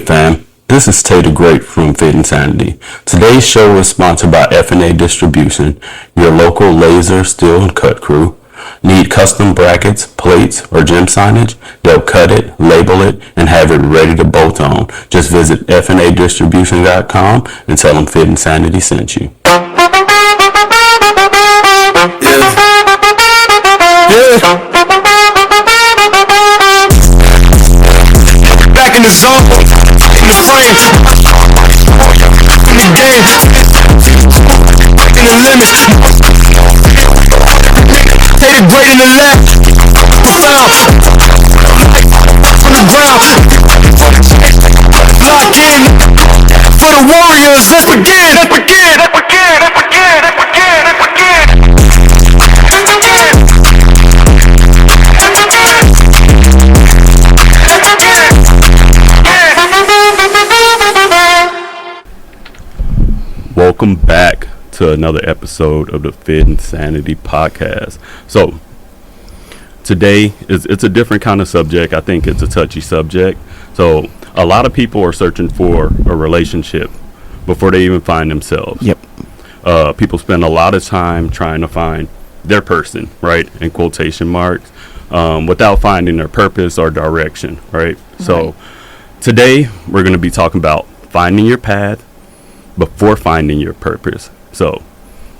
Fit fam, this is Tay The Great from Fit Sanity. Today's show is sponsored by F&A Distribution, your local laser, steel, and cut crew. Need custom brackets, plates, or gym signage? They'll cut it, label it, and have it ready to bolt on. Just visit fnadistribution.com and tell them Fit Sanity sent you. Back in the zone, in the frame, in the game, in the limits. Tay The Great in the left, profound, on the ground. Lock in for the Warriors. Let's begin. Let's begin. Let's begin. Let's begin. Let's begin. Let's begin. Welcome back to another episode of the Fit Sanity Podcast. So today it's a different kind of subject. I think it's a touchy subject. So a lot of people are searching for a relationship before they even find themselves. Yep. People spend a lot of time trying to find their person, right, in quotation marks, without finding their purpose or direction, right? So today we're going to be talking about finding your path before finding your purpose. So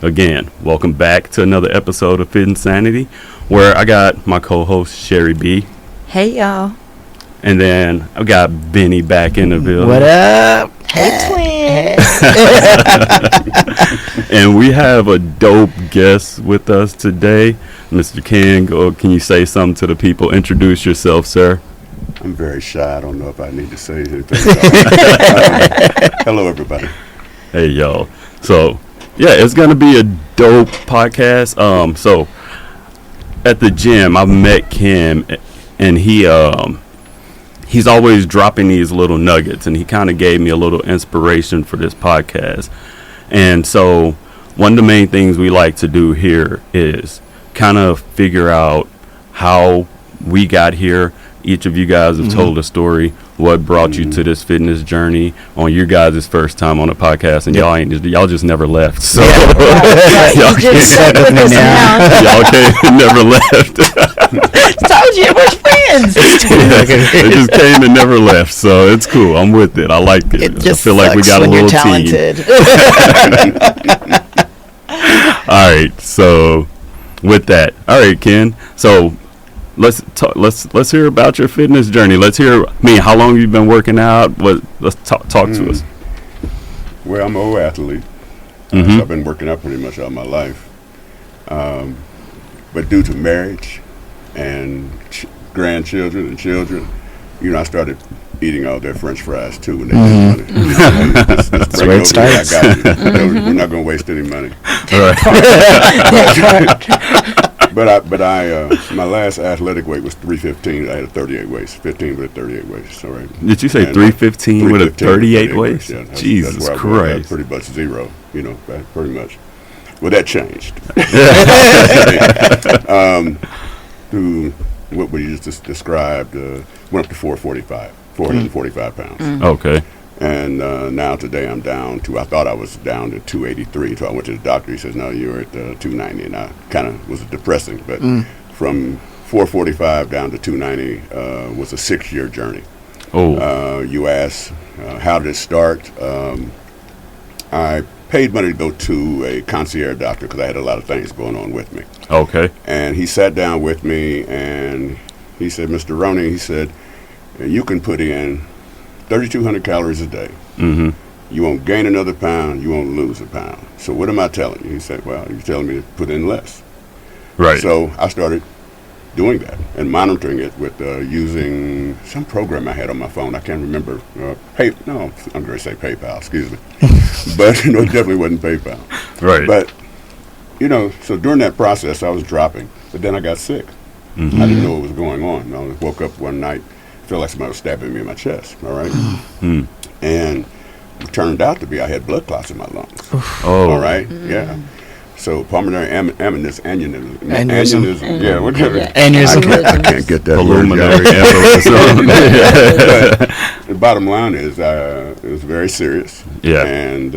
again, welcome back to another episode of Fit Sanity, where I got my co-host Sheri B. Hey y'all. And then I've got Vinny back in the building. What up? Hey twin. And we have a dope guest with us today, Mr. King. Can you say something to the people? Introduce yourself, sir. I'm very shy. I don't know if I need to say anything. Hello, everybody. Hey, y'all. So, yeah, it's going to be a dope podcast. So, at the gym, I've met Kim, and he's always dropping these little nuggets, and he kind of gave me a little inspiration for this podcast. And so, one of the main things we like to do here is kind of figure out how we got here. Each of you guys have told a story, what brought you to this fitness journey on your guys' first time on a podcast, and y'all just never left. So y'all never left. Told you we're friends. They just came and never left. So it's cool. I'm with it. I like it. I feel like we got a little team. All right. So with that, all right, Ken. So let's hear about your fitness journey. Let's hear how long you've been working out. Let's talk to us. Well, I'm an old athlete. So I've been working out pretty much all my life. But due to marriage and grandchildren and children, I started eating all their French fries too when they did money. That's where it starts. I got you. We're not going to waste any money. But I my last athletic weight was 315. I had a 38 waist, 15 with a 38 waist. All right. Did you say 315 with a 38 waist? Yeah, Jesus that's Christ. Pretty much zero, pretty much. Well, that changed. Through what we just described, went up to 445 pounds. Okay. And now today I'm down to, I thought I was down to 283. So I went to the doctor. He says, no, you're at 290. And I kind of was depressing. But from 445 down to 290 was a 6-year journey. Oh. You asked, how did it start? I paid money to go to a concierge doctor because I had a lot of things going on with me. Okay. And he sat down with me and he said, Mr. Roney, he said, you can put in 3,200 calories a day. You won't gain another pound. You won't lose a pound. So what am I telling you? He said, well, you're telling me to put in less. Right. So I started doing that and monitoring it with using some program I had on my phone. I can't remember. I'm going to say PayPal, excuse me. But, it definitely wasn't PayPal. Right. But, so during that process, I was dropping. But then I got sick. I didn't know what was going on. I woke up one night, felt like somebody was stabbing me in my chest, all right? And it turned out to be I had blood clots in my lungs. Oh. All right? Yeah. So pulmonary aneurysm. Aneurysm. Yeah, whatever. Aneurysm. I can't get that Pulmonary word. embolism. But the bottom line is, it was very serious. Yeah. And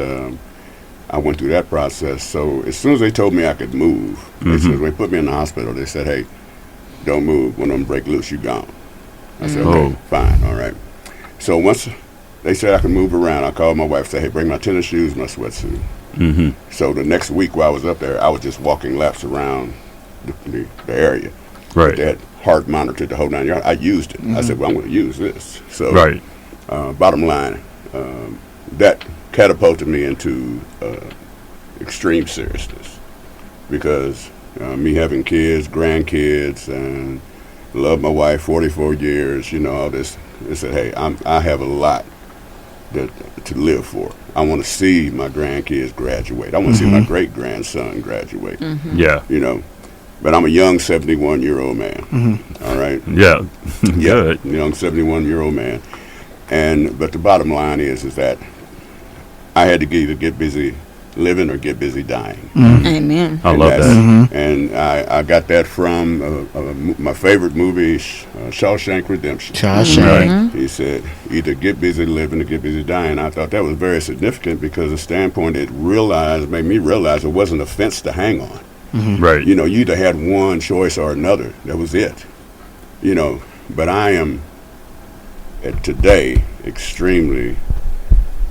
I went through that process. So as soon as they told me I could move, they said, when they put me in the hospital, they said, hey, don't move. When them break loose, you gone. I said, okay, fine, all right. So once they said I could move around, I called my wife, said, hey, bring my tennis shoes, my sweatsuit. So the next week while I was up there, I was just walking laps around the area. Right. They had heart monitored the whole 9 yards. I used it. I said, well, I'm going to use this. So Right. Bottom line, that catapulted me into extreme seriousness because me having kids, grandkids, and love my wife 44 years, all this. They said, hey, I have a lot to live for. I want to see my grandkids graduate. I want to see my great-grandson graduate. Yeah. But I'm a young 71-year-old man. All right? Yeah. Good. Young 71-year-old man. But the bottom line is that I had to either get busy living or get busy dying. Amen. I love that. And I got that from my favorite movie, Shawshank Redemption. Shawshank. He said, either get busy living or get busy dying. I thought that was very significant because the standpoint it made me realize it wasn't a fence to hang on. Right. You either had one choice or another. That was it. But I am today extremely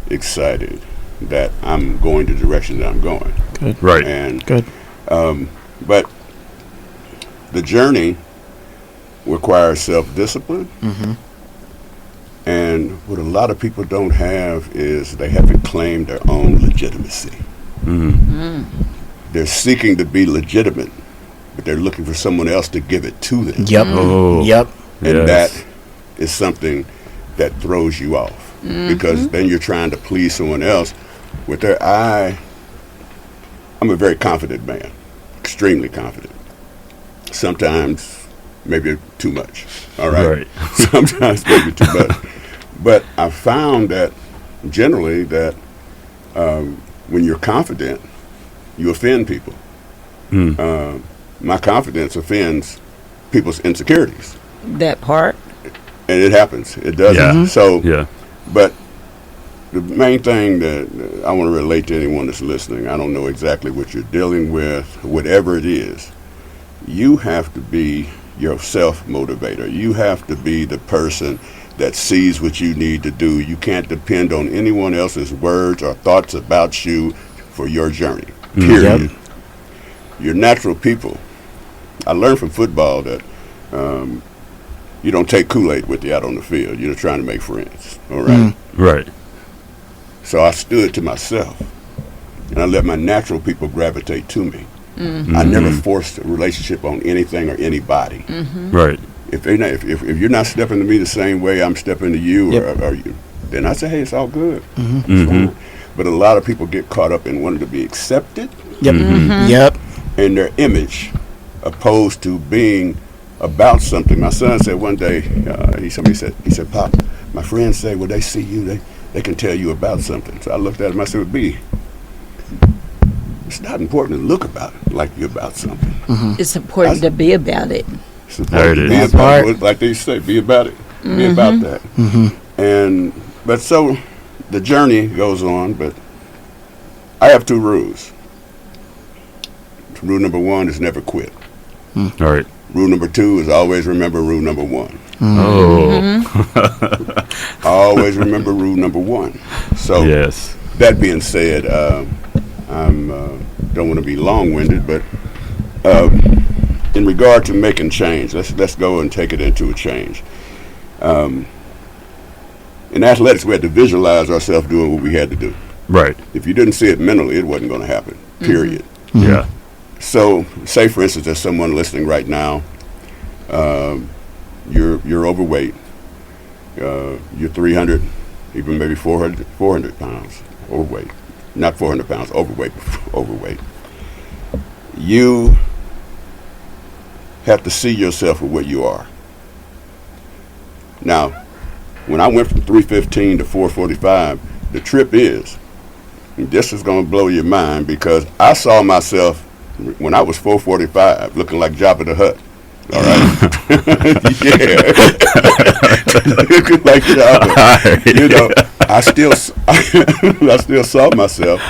excited that I'm going the direction that I'm going. Good. Right. And Good. but the journey requires self-discipline. And what a lot of people don't have is they haven't claimed their own legitimacy. They're seeking to be legitimate, but they're looking for someone else to give it to them. Yep. Oh. Yep. And Yes. that is something that throws you off because then you're trying to please someone else with their eye. I'm a very confident man, extremely confident. Sometimes maybe too much. All right. Sometimes maybe too much. But I found that generally that when you're confident, you offend people. My confidence offends people's insecurities. That part. And it happens. It does. Yeah. So, Yeah. but the main thing that I want to relate to anyone that's listening, I don't know exactly what you're dealing with, whatever it is, you have to be your self-motivator. You have to be the person that sees what you need to do. You can't depend on anyone else's words or thoughts about you for your journey, period. You're natural people. I learned from football that you don't take Kool-Aid with you out on the field. You're trying to make friends, all right? Right. So I stood to myself, and I let my natural people gravitate to me. I never forced a relationship on anything or anybody. Right. If you're not stepping to me the same way I'm stepping to you, or you, then I say, hey, it's all good. It's fine. But a lot of people get caught up in wanting to be accepted Yep. in their image, opposed to being about something. My son said one day, he said, Pop, my friends say when they see you, they can tell you about something. So I looked at him, I said, B, it's not important to look about it like you're about something. It's important to be about it. It's important to There be it is. about it, like they say, be about it. Be about that. But so the journey goes on, but I have two rules. Rule number one is never quit. All right. Rule number two is always remember rule number one. Oh. Always remember rule number one. So Yes. that being said, I'm don't want to be long-winded, but in regard to making change, let's go and take it into a change. In athletics, we had to visualize ourselves doing what we had to do. Right. If you didn't see it mentally, it wasn't going to happen. Period. Yeah. So, say for instance, there's someone listening right now. You're overweight. You're 300, even maybe 400 pounds overweight. Not 400 pounds overweight. Overweight. You have to see yourself for what you are. Now, when I went from 315 to 445, the trip is This is going to blow your mind because I saw myself when I was 445 looking like Jabba the Hutt. All right. Yeah. Looking like Jabba. You know, I still saw myself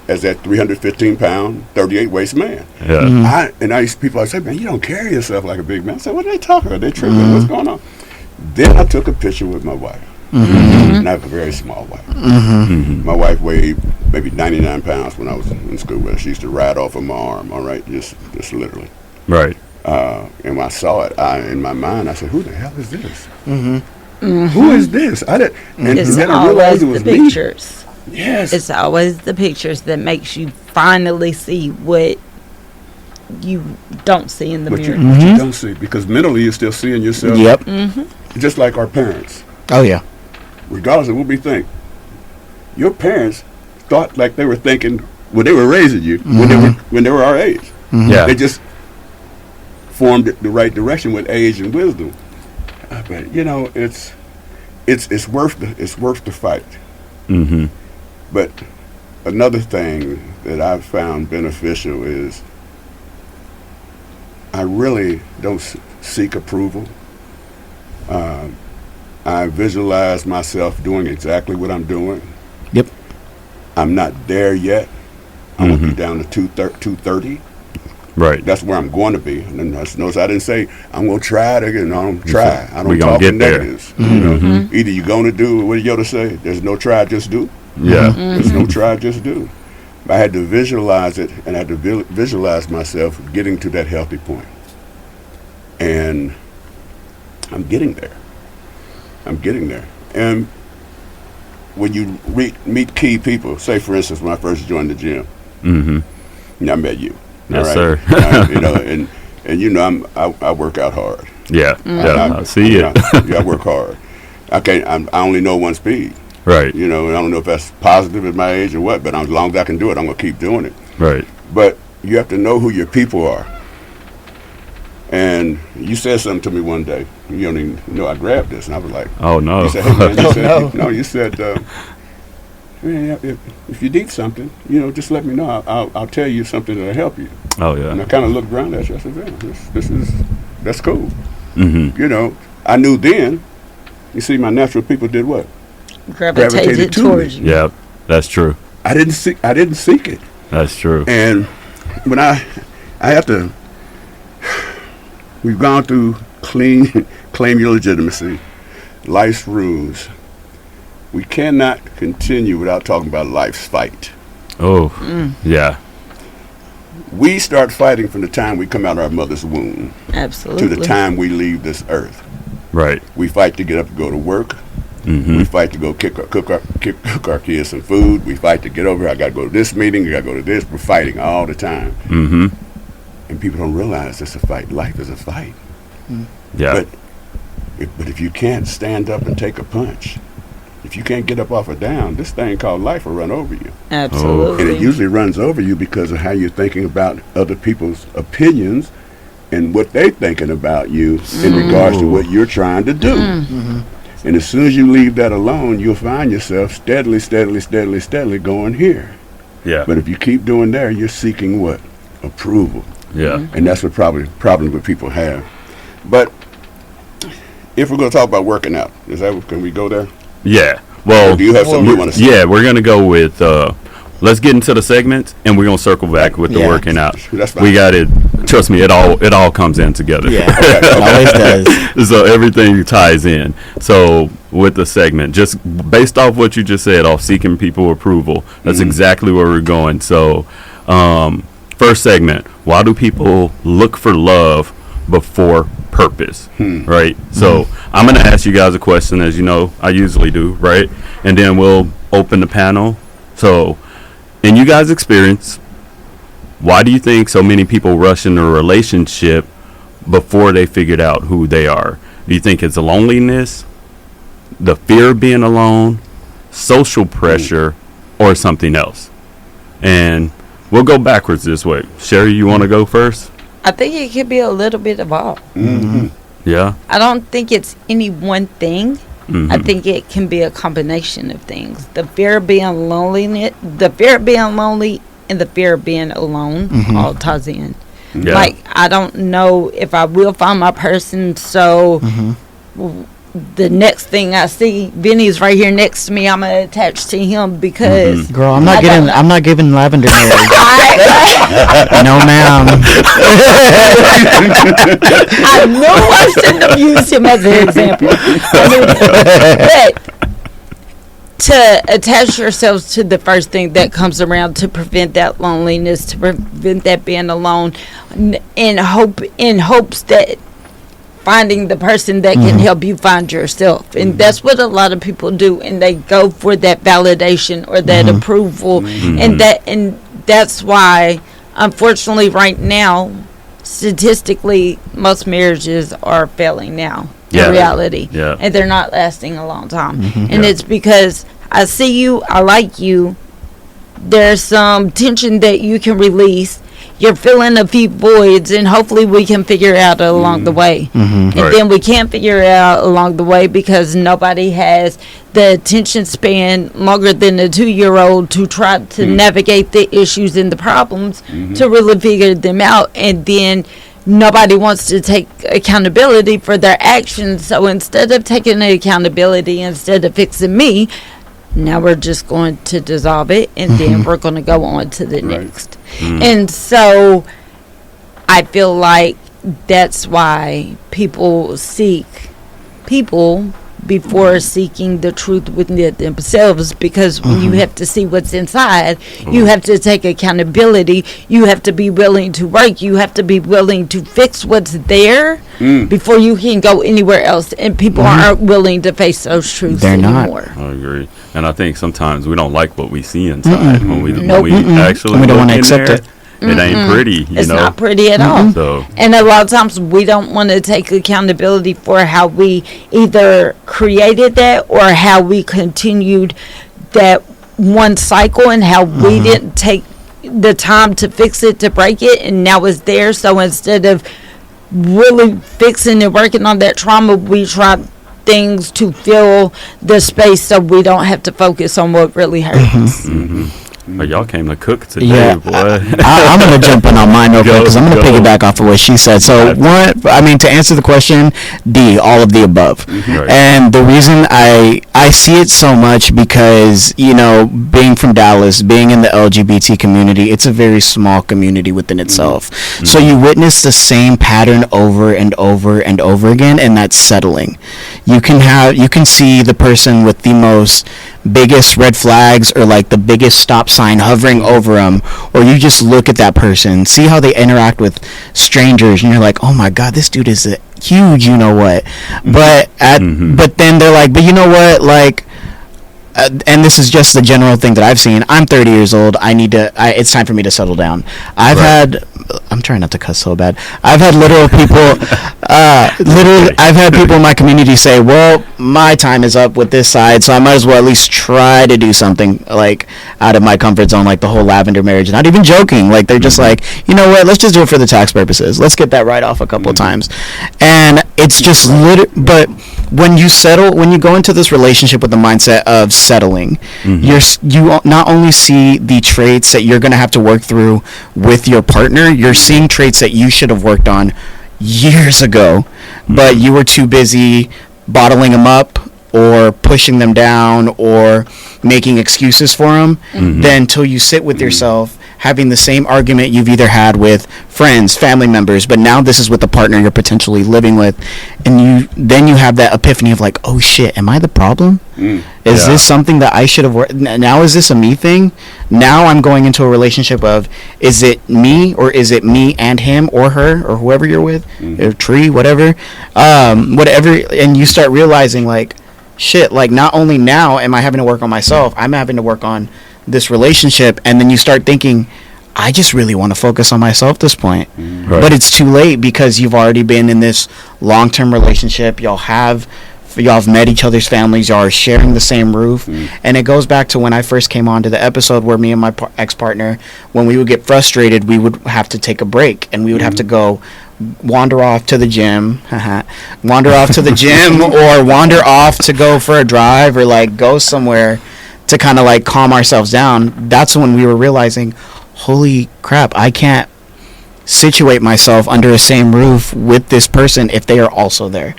as that 315 pound, 38 waist man. Yeah. People I say, man, you don't carry yourself like a big man. I said, what are they talking about? They tripping. What's going on? Then I took a picture with my wife. And I have a very small wife. My wife weighed maybe 99 pounds when I was in school with her. She used to ride off of my arm, all right, just literally. Right. And when I saw it, in my mind, I said, who the hell is this? Who is this? And It's then I realized always it was the me. pictures. Yes. It's always the pictures that makes you finally see what you don't see in the mirror. What you don't see, because mentally you're still seeing yourself. Yep. Just like our parents. Oh, yeah. Regardless of what we think, your parents thought like they were thinking when they were raising you, when they were our age. Yeah. They just formed the right direction with age and wisdom. But you know, it's worth the fight. But another thing that I've found beneficial is I really don't seek approval. I visualize myself doing exactly what I'm doing. Yep. I'm not there yet. I'm going to be down to 230. Right. That's where I'm going to be. And then notice I didn't say I'm going to try to get. No, I don't try. I We don't gonna talk get in there. negatives. You know, either you're going to do what did Yoda say? There's no try, just do. Yeah. There's no try, just do. I had to visualize it, and I had to visualize myself getting to that healthy point. And I'm getting there. And when you meet key people, say for instance, when I first joined the gym, I met you. Yes, all sir. You know, and you know, I work out hard. Yeah. Yeah. I see it. I work hard. I only know one speed. Right. You know, and I don't know if that's positive at my age or what, but as long as I can do it, I'm gonna keep doing it. Right. But you have to know who your people are. And you said something to me one day. You don't even know I grabbed this, and I was like, Oh no. you said, hey, man, Oh, no. you said, man, if you need something, you know, just let me know. I'll tell you something that'll help you. Oh And I yeah. kind of looked around at you. I said, man, that's cool. Mm-hmm. You know, I knew then. You see, my natural people did what? Gravitated to towards me. you. Yeah. That's true. I didn't seek it. That's true. And when I have to, we've gone through claim your legitimacy, life's rules. We cannot continue without talking about life's fight. Oh. Yeah. We start fighting from the time we come out of our mother's womb Absolutely. to the time we leave this earth. Right. We fight to get up and go to work. Mm-hmm. We fight to go cook our kids some food. We fight to get over. I got to go to this meeting. I got to go to this. We're fighting all the time. Mm-hmm. And people don't realize it's a fight. Life is a fight. Yeah. But if you can't stand up and take a punch, if you can't get up off or down, this thing called life will run over you. Absolutely. And it usually runs over you because of how you're thinking about other people's opinions and what they're thinking about you in regards to what you're trying to do. And as soon as you leave that alone, you'll find yourself steadily going here. Yeah. But if you keep doing there, you're seeking what? Approval. Yeah. And that's what problem what people have. But if we're going to talk about working out, can we go there? Yeah. Well, Do you have something you want to say? yeah, we're gonna go with let's get into the segments and we're gonna circle back with the Yeah. working out. That's fine. We got it. Trust me, it all comes in together. Yeah. It always does. So everything ties in. So with the segment, just based off what you just said, off seeking people approval, that's exactly where we're going. So first segment, why do people look for love before purpose? Right? So I'm going to ask you guys a question, as you know I usually do, right? And then we'll open the panel. So in you guys' experience, why do you think so many people rush into a relationship before they figured out who they are? Do you think it's loneliness, the fear of being alone, social pressure, or something else? And we'll go backwards this way. Sheri, you want to go first? I think it could be a little bit of all. Yeah. I don't think it's any one thing. I think it can be a combination of things. The fear of being lonely, and the fear of being alone all ties in. Yeah. Like, I don't know if I will find my person, so the next thing I see, Vinny's right here next to me, I'm gonna attach to him because Girl, I'm not giving lavender hair. No, ma'am. I know I shouldn't have used him as an example. But to attach yourselves to the first thing that comes around to prevent that loneliness, to prevent that being alone, in hopes that finding the person that can help you find yourself. And that's what a lot of people do, and they go for that validation or that approval. And that's why, unfortunately, right now, statistically, most marriages are failing now in reality. Yeah. And they're not lasting a long time. And it's because I see you, I like you, there's some tension that you can release, you're filling a few voids, and hopefully we can figure it out along the way. And then we can't figure it out along the way because nobody has the attention span longer than a 2-year-old to try to navigate the issues and the problems to really figure them out. And then nobody wants to take accountability for their actions. So instead of taking accountability, instead of fixing me, now we're just going to dissolve it, and then we're going to go on to the next. And so I feel like that's why people seek people before seeking the truth within themselves, because when you have to see what's inside, you have to take accountability, you have to be willing to work, you have to be willing to fix what's there before you can go anywhere else. And people aren't willing to face those truths anymore. I agree. And I think sometimes we don't like what we see inside when we actually we don't want to accept it. It ain't pretty. It's not pretty at all. So. And a lot of times we don't want to take accountability for how we either created that or how we continued that one cycle, and how we didn't take the time to fix it, to break it, and now it's there. So instead of really fixing and working on that trauma, we try things to fill the space so we don't have to focus on what really hurts. But y'all came to cook today, boy. I'm going to jump in on mine real quick because I'm going to piggyback off of what she said. So, to answer the question, D, all of the above. Right. And the reason I see it so much because, being from Dallas, being in the LGBT community, it's a very small community within itself. So you witness the same pattern over and over and over again, and that's settling. You can see the person with the biggest red flags or like the biggest stop sign hovering over them, or you just look at that person, see how they interact with strangers, and you're like, oh my god, this dude is a huge but then they're like, but you know what, like, and this is just the general thing that I've seen. I'm 30 years old. It's time for me to settle down. I'm trying not to cuss so bad. I've had people in my community say, well, my time is up with this side, so I might as well at least try to do something like out of my comfort zone, like the whole lavender marriage. Not even joking. Like, they're just like, you know what, let's just do it for the tax purposes. Let's get that right off a couple of times. And it's just but when you go into this relationship with the mindset of settling, you not only see the traits that you're going to have to work through with your partner, you're seeing traits that you should have worked on years ago, but you were too busy bottling them up or pushing them down or making excuses for them. Then until you sit with yourself, having the same argument you've either had with friends, family members, but now this is with the partner you're potentially living with, and then you have that epiphany of like, oh shit, am I the problem? Is this something that I should have worked? Now is this a me thing? Now I'm going into a relationship of, is it me or is it me and him or her or whoever you're with, or tree, whatever, and you start realizing like, shit, like not only now am I having to work on myself, I'm having to work on this relationship, and then you start thinking, I just really want to focus on myself at this point. But it's too late because you've already been in this long-term relationship. Y'all have met each other's families. Y'all are sharing the same roof. And it goes back to when I first came on to the episode where me and my ex-partner, when we would get frustrated, we would have to take a break, and we would have to go, wander off to the gym, wander off to the gym, or wander off to go for a drive, or like go somewhere to kind of like calm ourselves down, that's when we were realizing, holy crap, I can't situate myself under the same roof with this person if they are also there.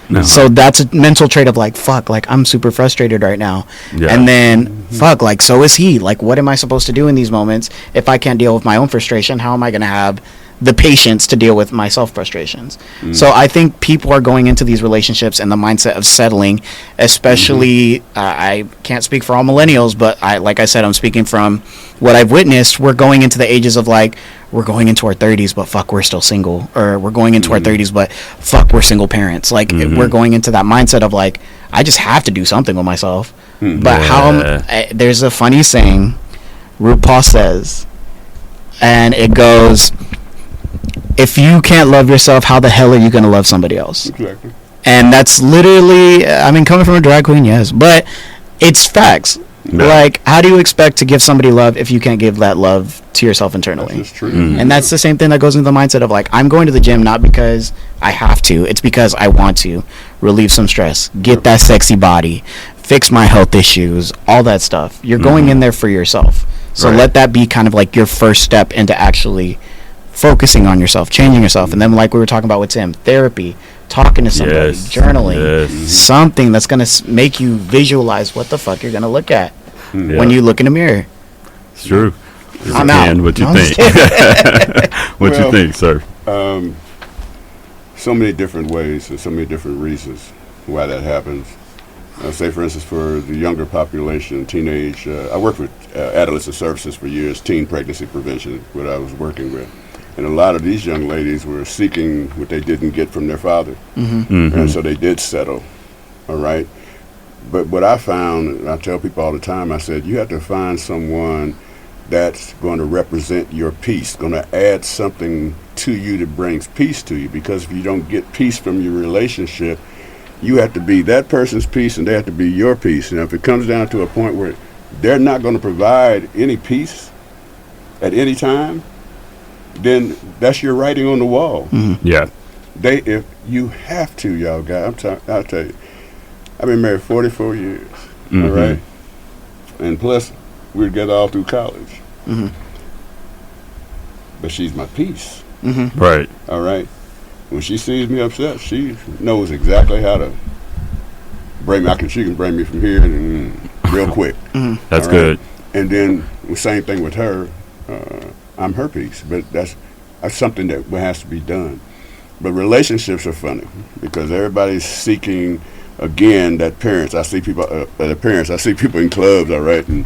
No. So that's a mental trait of like, fuck, like I'm super frustrated right now. Yeah. And then fuck, like so is he. Like what am I supposed to do in these moments if I can't deal with my own frustration? How am I going to have the patience to deal with my self frustrations? So I think people are going into these relationships in the mindset of settling, especially I can't speak for all millennials, but like I said, I'm speaking from what I've witnessed. We're going into the ages of like, we're going into our 30s, but fuck, we're still single. Or we're going into our 30s, but fuck, we're single parents. Like, we're going into that mindset of, like, I just have to do something with myself. But there's a funny saying RuPaul says, and it goes, if you can't love yourself, how the hell are you going to love somebody else? Exactly. And that's literally, I mean, coming from a drag queen, yes, but it's facts. Yeah. Like, how do you expect to give somebody love if you can't give that love to yourself internally? That's true. And that's the same thing that goes into the mindset of, like, I'm going to the gym not because I have to. It's because I want to relieve some stress, get that sexy body, fix my health issues, all that stuff. You're going in there for yourself. So let that be kind of like your first step into actually focusing on yourself, changing yourself. And then, like we were talking about with Tim, therapy, talking to somebody, journaling, something that's going to make you visualize what the fuck you're going to look at when you look in the mirror. It's true. I'm out. What you think? What you think, sir? So many different ways and so many different reasons why that happens. Say, for instance, for the younger population, teenage, I worked with adolescent services for years, teen pregnancy prevention, what I was working with. And a lot of these young ladies were seeking what they didn't get from their father. And so they did settle, all right? But what I found, and I tell people all the time, I said, you have to find someone that's going to represent your peace, going to add something to you that brings peace to you. Because if you don't get peace from your relationship, you have to be that person's peace and they have to be your peace. And if it comes down to a point where they're not going to provide any peace at any time, then that's your writing on the wall. Yeah. If you have to, y'all guys, I'll tell you, I've been married 44 years, all right? And plus, we're together all through college. But she's my peace. Right. All right? When she sees me upset, she knows exactly how to bring me. She can bring me from here and real quick. That's good. And then the same thing with her. I'm her piece, but that's something that has to be done. But relationships are funny because everybody's seeking, again, that parents. I see people, I see people in clubs, all right, and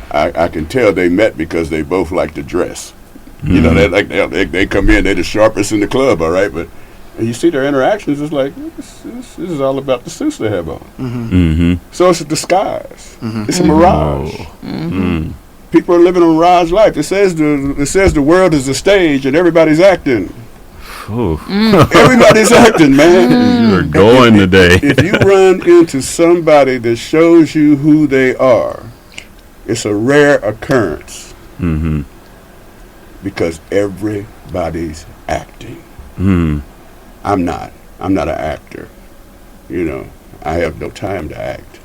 I can tell they met because they both like to dress. You know, they come in, they're the sharpest in the club, all right, but you see their interactions, it's like, this is all about the suits they have on. So it's a disguise. It's a mirage. People are living a mirage life. It says the world is a stage and everybody's acting. Everybody's acting, man. You're going today. If you run into somebody that shows you who they are, it's a rare occurrence. Because everybody's acting. I'm not an actor. You know, I have no time to act.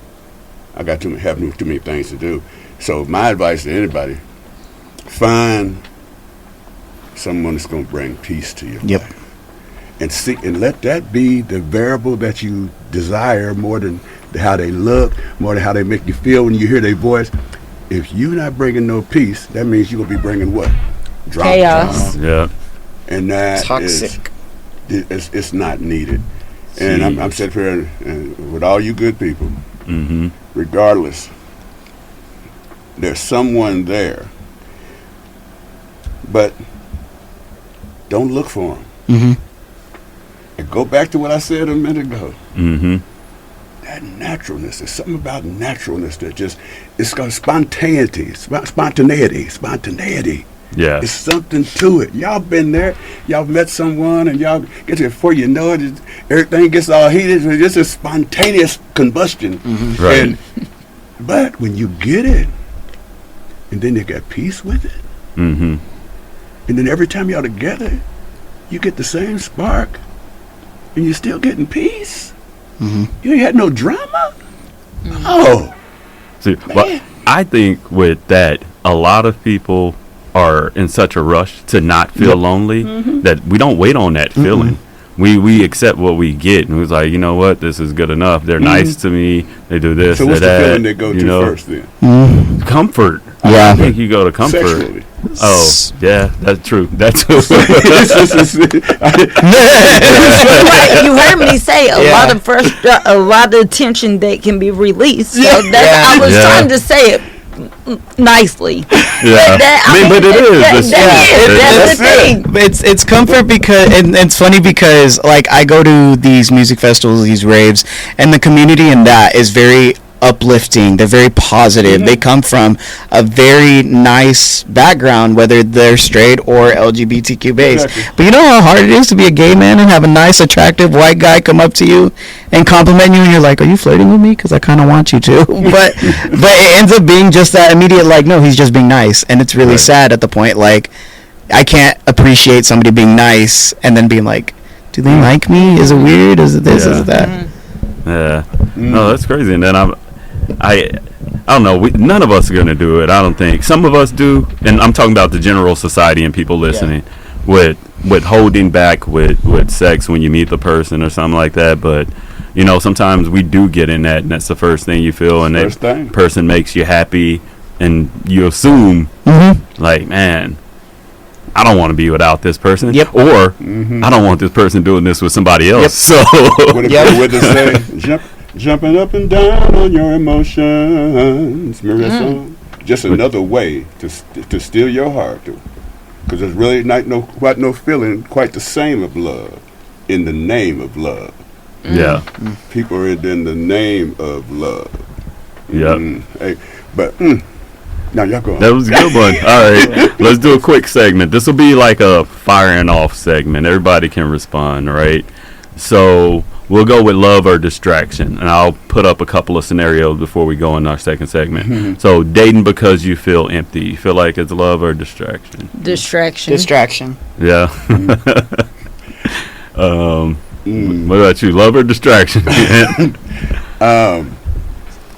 I got too many things to do. So my advice to anybody, find someone that's going to bring peace to your life. And let that be the variable that you desire more than how they look, more than how they make you feel when you hear their voice. If you're not bringing no peace, that means you're going to be bringing what? Drama. Chaos. Yeah. And that toxic. It's not needed. And I'm sitting here with all you good people, regardless, there's someone there, but don't look for them. And go back to what I said a minute ago. That naturalness, there's something about naturalness that it's called spontaneity. Yeah. It's something to it. Y'all been there. Y'all met someone and y'all get to, before you know it, everything gets all heated. It's a spontaneous combustion. Right. But when you get it, and then you got peace with it, and then every time y'all together, you get the same spark, and you're still getting peace. Mm-hmm. You ain't had no drama. Oh, See, but I think with that, a lot of people are in such a rush to not feel lonely that we don't wait on that feeling. We accept what we get, and it's like, you know what, this is good enough. They're nice to me. They do this. so what's the that, feeling they go to first then? Comfort. Yeah. I think you go to comfort. Sexually. Oh, yeah, that's true. That's true. Like you heard me say a lot of tension that can be released. So I was trying to say it nicely. Yeah, but it is. That's the thing. It's comfort because, and it's funny because, like, I go to these music festivals, these raves, and the community in that is very uplifting. They're very positive. They come from a very nice background, whether they're straight or LGBTQ based. Exactly. But you know how hard it is to be a gay man and have a nice, attractive white guy come up to you and compliment you, and you're like, "Are you flirting with me? Because I kind of want you to." But it ends up being just that immediate, like, no, he's just being nice, and it's really sad at the point. Like, I can't appreciate somebody being nice and then being like, "Do they like me? Is it weird? Is it this? Is it that?" Yeah. No, that's crazy. And then I don't know. None of us are gonna do it. I don't think. Some of us do, and I'm talking about the general society and people listening with holding back with sex when you meet the person or something like that. But you know, sometimes we do get in that, and that's the first thing you feel, and that person makes you happy, and you assume like, man, I don't want to be without this person. Yep. Or I don't want this person doing this with somebody else. Yep. So What they say? Jumping up and down on your emotions. Remember that song? Just another way to steal your heart, because there's really no feeling quite the same of love in the name of love. yeah. People are in the name of love. Yep. Hey, but now y'all go on. That was a good one. All right, let's do a quick segment. This will be like a firing off segment. Everybody can respond, right? So we'll go with love or distraction, and I'll put up a couple of scenarios before we go in our second segment. So dating because you feel empty. You feel like it's love or distraction? Distraction. Yeah. What about you? Love or distraction?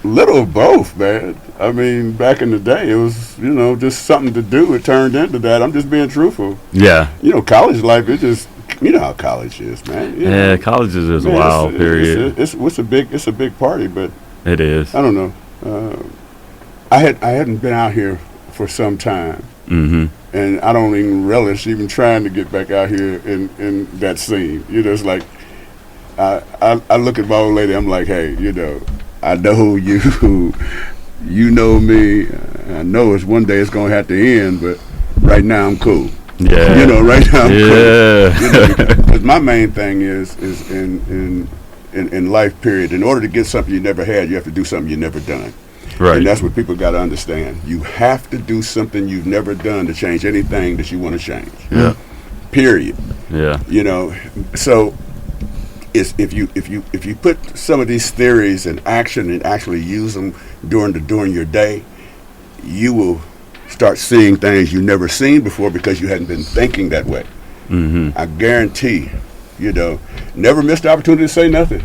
Little of both, man. I mean, back in the day, it was, just something to do. It turned into that. I'm just being truthful. Yeah. College life, it just, how college is, man. Yeah, college is just wild, period. It's a big party, but It is. I don't know. I hadn't been out here for some time, and I don't even relish even trying to get back out here in that scene. It's like I look at my old lady. I'm like, hey, I know you. You know me. I know one day it's gonna have to end, but right now I'm cool. Yeah. Right now I'm cool. Because my main thing is in life, period. In order to get something you never had, you have to do something you've never done. Right. And that's what people got to understand. You have to do something you've never done to change anything that you want to change. Yeah. Period. Yeah. So if you put some of these theories in action and actually use them during your day, you will start seeing things you've never seen before because you hadn't been thinking that way. I guarantee, never miss the opportunity to say nothing.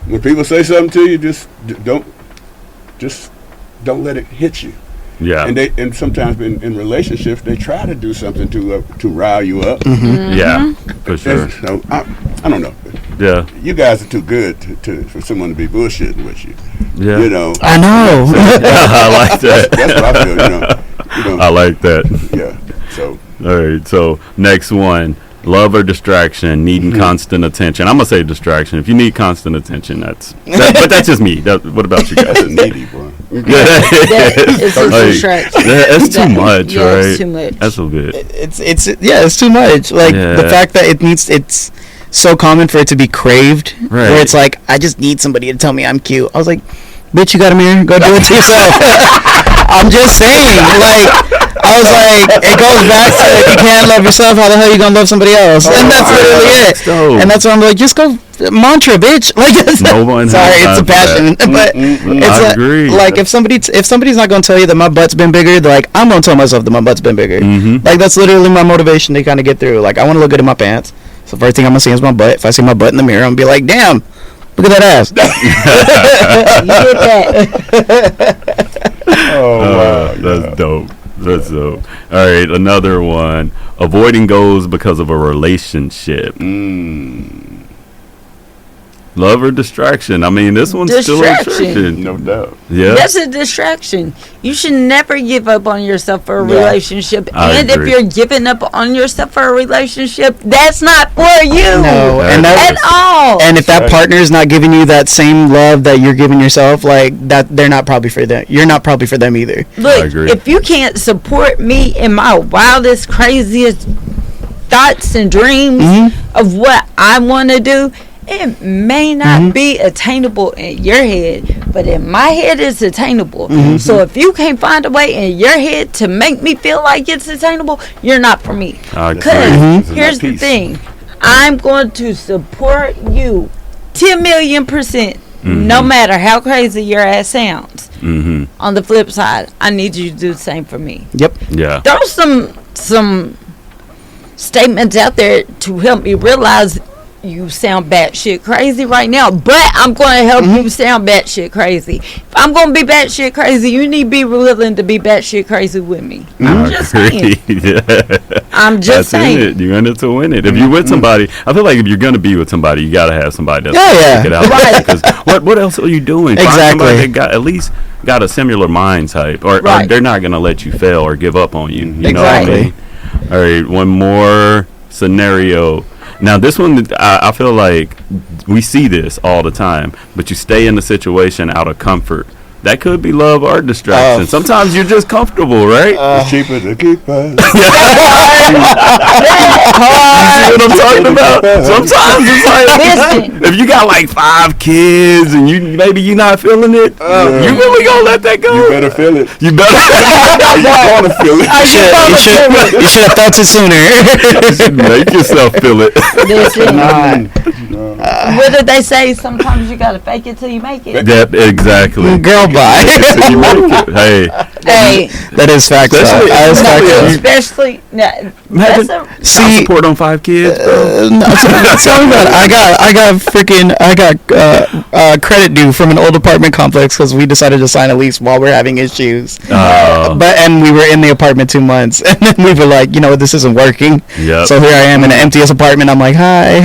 When people say something to you, just don't let it hit you. Yeah. And sometimes in relationships they try to do something to rile you up. Yeah, for sure. So I don't know. Yeah. You guys are too good for someone to be bullshitting with you. Yeah. I know. I like that. That's what I feel. I like that. Yeah. So. All right. So next one. Love or distraction, needing constant attention. I'm gonna say distraction. If you need constant attention, but that's just me. What about you guys? That's a needy boy. It's a distraction. That's too much, yeah, right? It's too much. That's a bit. It's too much. Like the fact that it's so common for it to be craved, where it's like, I just need somebody to tell me I'm cute. I was like, bitch, you got a mirror? Go do it to yourself. I'm just saying, I was like, it goes back to, if you can't love yourself, how the hell are you gonna love somebody else? And that's literally it. And that's why I'm like, just go mantra, bitch. Like, No one has sorry, it's a time for passion, but it's I like, agree. like if somebody's not gonna tell you that my butt's been bigger, they're like, I'm gonna tell myself that my butt's been bigger. Like, that's literally my motivation to kind of get through. Like, I want to look good in my pants, so the first thing I'm gonna see is my butt. If I see my butt in the mirror, I'm gonna be like, damn, look at that ass. You get that? Oh, wow. That's dope. That's dope. All right, another one. Avoiding goals because of a relationship. Love or distraction? I mean, this one's still a distraction. No doubt. Yeah. That's a distraction. You should never give up on yourself for a Yeah. relationship. I And agree. if you're giving up on yourself for a relationship, that's not for you No, and at all. And if that partner is not giving you that same love that you're giving yourself, like that, they're not probably for them. You're not probably for them either. I Look, agree. if you can't support me in my wildest, craziest thoughts and dreams of what I want to do, it may not be attainable in your head, but in my head it's attainable. So if you can't find a way in your head to make me feel like it's attainable, you're not for me. I agree. Because Mhm. here's the Peace. thing, I'm going to support you 10,000,000%, no matter how crazy your ass sounds. On the flip side, I need you to do the same for me. Yep. Yeah. Throw some statements out there to help me realize you sound batshit crazy right now, but I'm going to help you sound batshit crazy. If I'm going to be batshit crazy, you need to be willing to be batshit crazy with me. I'm just saying. Yeah. I'm just That's in saying. it. You're in it to win it. If you're with somebody, I feel like if you're gonna be with somebody, you gotta have somebody that's Yeah, gonna yeah. stick it out. Right. Because what else are you doing? Find Exactly. somebody that got at least got a similar mind type, or Right. they're not gonna let you fail or give up on you. You know what I Exactly. mean? All right, one more scenario. Now this one, I feel like we see this all the time, but you stay in the situation out of comfort. That could be love or distraction. Sometimes you're just comfortable, right? It's cheaper to keep us. You see what I'm talking about? Sometimes it's like, Listen. if you got like 5 kids and you're not feeling it, you really gonna let that go? You better feel it. You better. You want to feel it. You should have felt it sooner. Make yourself feel it. Listen, what did they say? Sometimes you got to fake it till you make it. That exactly. Girl, bye. So you make it. Hey, Hey, That is fact. Especially- That is fact. Yeah. especially, that's a, child See, support on 5 kids, bro. no, tell me about it. I got credit due from an old apartment complex because we decided to sign a lease while we're having issues. And we were in the apartment 2 months, and then we were like, you know what, this isn't working. Yep. So here I am in the emptiest apartment. I'm like, hi.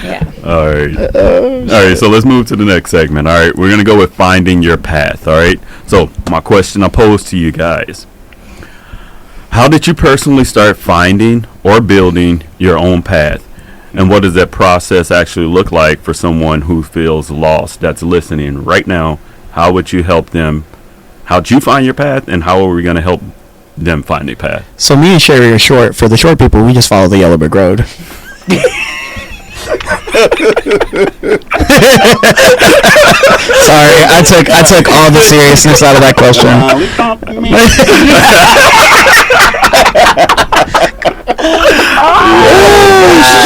yeah. All right. All right, so let's move to the next segment. All right, we're going to go with finding your path. All right. So, my question I pose to you guys: how did you personally start finding or building your own path? And what does that process actually look like for someone who feels lost that's listening right now? How would you help them? How'd you find your path, and how are we going to help them find their path? So me and Sheri are short. For the short people, we just follow the yellow brick road. Sorry, I took all the seriousness out of that question.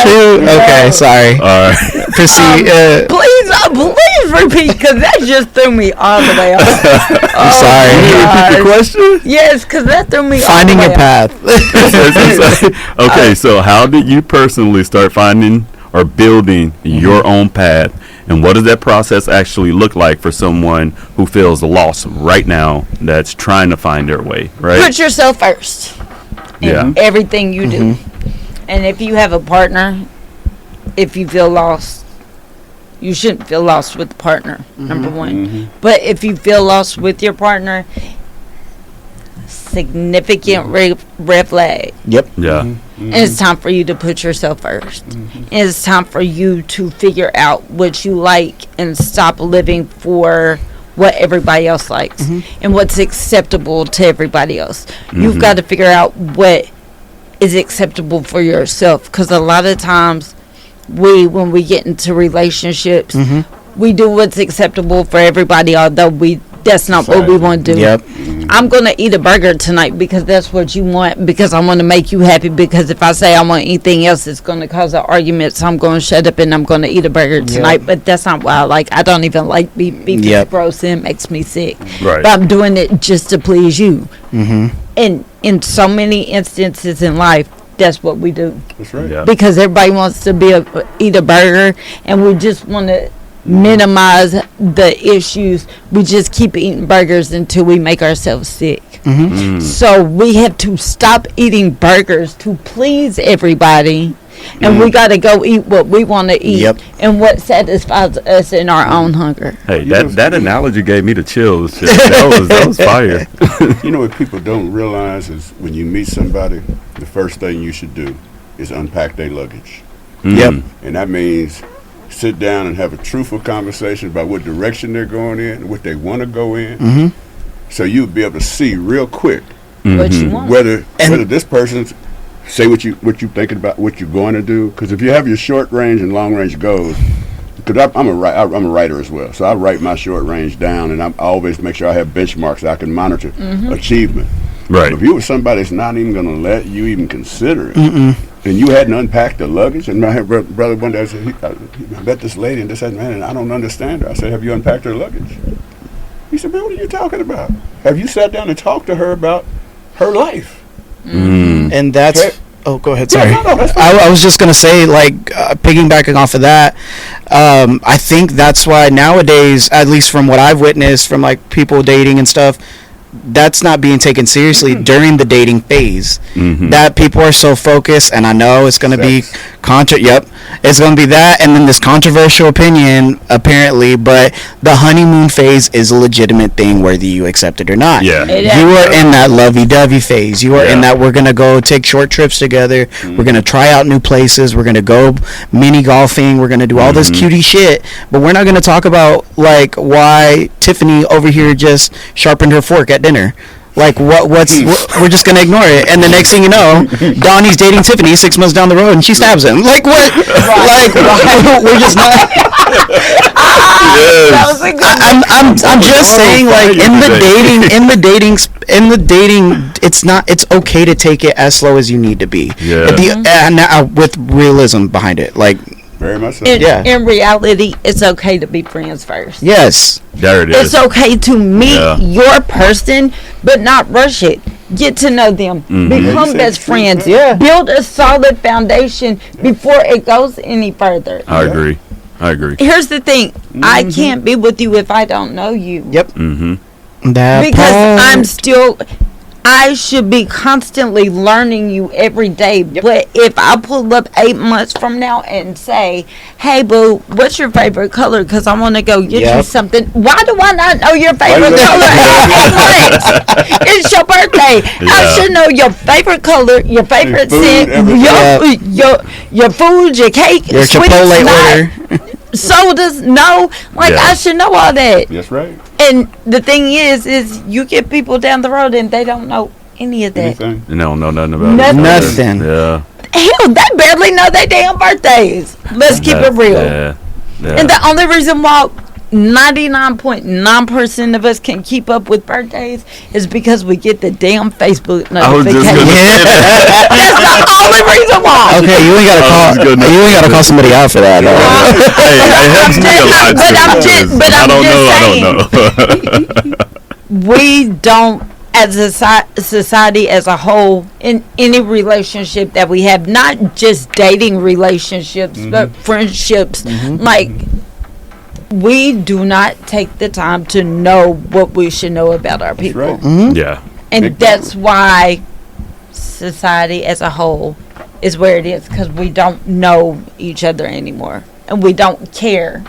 Shoot. Okay, sorry. All right. Proceed. Please repeat, because that just threw me all the way off. I'm sorry. Repeat the question? Yes, because that threw me Finding all the your way path. Okay, so how did you personally start finding or building your own path, and what does that process actually look like for someone who feels lost right now that's trying to find their way, right? Put yourself first in Yeah. everything you do. And if you have a partner, if you feel lost, you shouldn't feel lost with the partner, number one. But if you feel lost with your partner, significant red flag. Yep. Yeah. And it's time for you to put yourself first. And it's time for you to figure out what you like and stop living for what everybody else likes and what's acceptable to everybody else. You've got to figure out what is acceptable for yourself, because a lot of times when we get into relationships, we do what's acceptable for everybody, although we That's not what we want to do. Yep. I'm going to eat a burger tonight because that's what you want, because I want to make you happy, because if I say I want anything else, it's going to cause an argument, so I'm going to shut up and I'm going to eat a burger tonight. But that's not what I like. I don't even like beef. Beef is gross and it makes me sick. Right. But I'm doing it just to please you. And in so many instances in life, that's what we do. That's right. Yeah. Because everybody wants to eat a burger, and we just want to minimize the issues. We just keep eating burgers until we make ourselves sick. So we have to stop eating burgers to please everybody, and we got to go eat what we want to eat and what satisfies us in our own hunger. Hey, that analogy gave me the chills. Shit. That was fire. You know what people don't realize is when you meet somebody, the first thing you should do is unpack their luggage. Yep. And that means sit down and have a truthful conversation about what direction they're going in, what they want to go in. So you'll be able to see real quick What you want. whether this person's say what you thinking about, what you're going to do. Because if you have your short range and long range goals, because I'm a writer as well, so I write my short range down, and I always make sure I have benchmarks that I can monitor achievement. Right. If you were somebody that's not even going to let you even consider it, and you hadn't unpacked the luggage, and my brother one day said, I met this lady and this and man, and I don't understand her. I said, have you unpacked her luggage? He said, man, what are you talking about? Have you sat down and talked to her about her life? And that's oh, go ahead. Sorry, no, that's fine. I was just gonna say, like, piggybacking off of that. I think that's why nowadays, at least from what I've witnessed from like people dating and stuff, that's not being taken seriously during the dating phase. That people are so focused, and I know it's going to be it's going to be that, and then this controversial opinion apparently, but the honeymoon phase is a legitimate thing whether you accept it or not. Yeah. You are in that lovey-dovey phase. You are in that we're going to go take short trips together. We're going to try out new places. We're going to go mini golfing. We're going to do all this cutie shit, but we're not going to talk about like why Tiffany over here just sharpened her fork at dinner. Like we're just gonna ignore it, and the next thing you know, Donnie's dating Tiffany 6 months down the road, and she stabs him. Like what? Like we're just not. I'm just saying, like in the dating, it's okay to take it as slow as you need to be. Yeah. With realism behind it, like. Very much so. In reality, it's okay to be friends first. Yes. There it is. It's okay to meet your person, but not rush it. Get to know them. Become best friends. Build a solid foundation before it goes any further. I agree. Here's the thing. I can't be with you if I don't know you. Yep. I should be constantly learning you every day. But if I pull up 8 months from now and say, hey, boo, what's your favorite color? Because I want to go get you something. Why do I not know your favorite color? It's your birthday. I should know your favorite color, your favorite scent, your food, your cake, your Chipotle order. Sodas. No. I should know all that. That's right. And the thing is you get people down the road and they don't know any of that. Anything? They don't know nothing about it. Nothing. Yeah. Hell, they barely know their damn birthdays. Let's keep it real. Yeah. And the only reason why 99.9% of us can keep up with birthdays is because we get the damn Facebook notification. That's the only reason why. Okay, you ain't gotta call somebody out for that. I don't know. We don't, as a society as a whole, in any relationship that we have, not just dating relationships, but friendships, like, we do not take the time to know what we should know about our people. Right. Yeah. And that's why society as a whole is where it is, because we don't know each other anymore. And we don't care.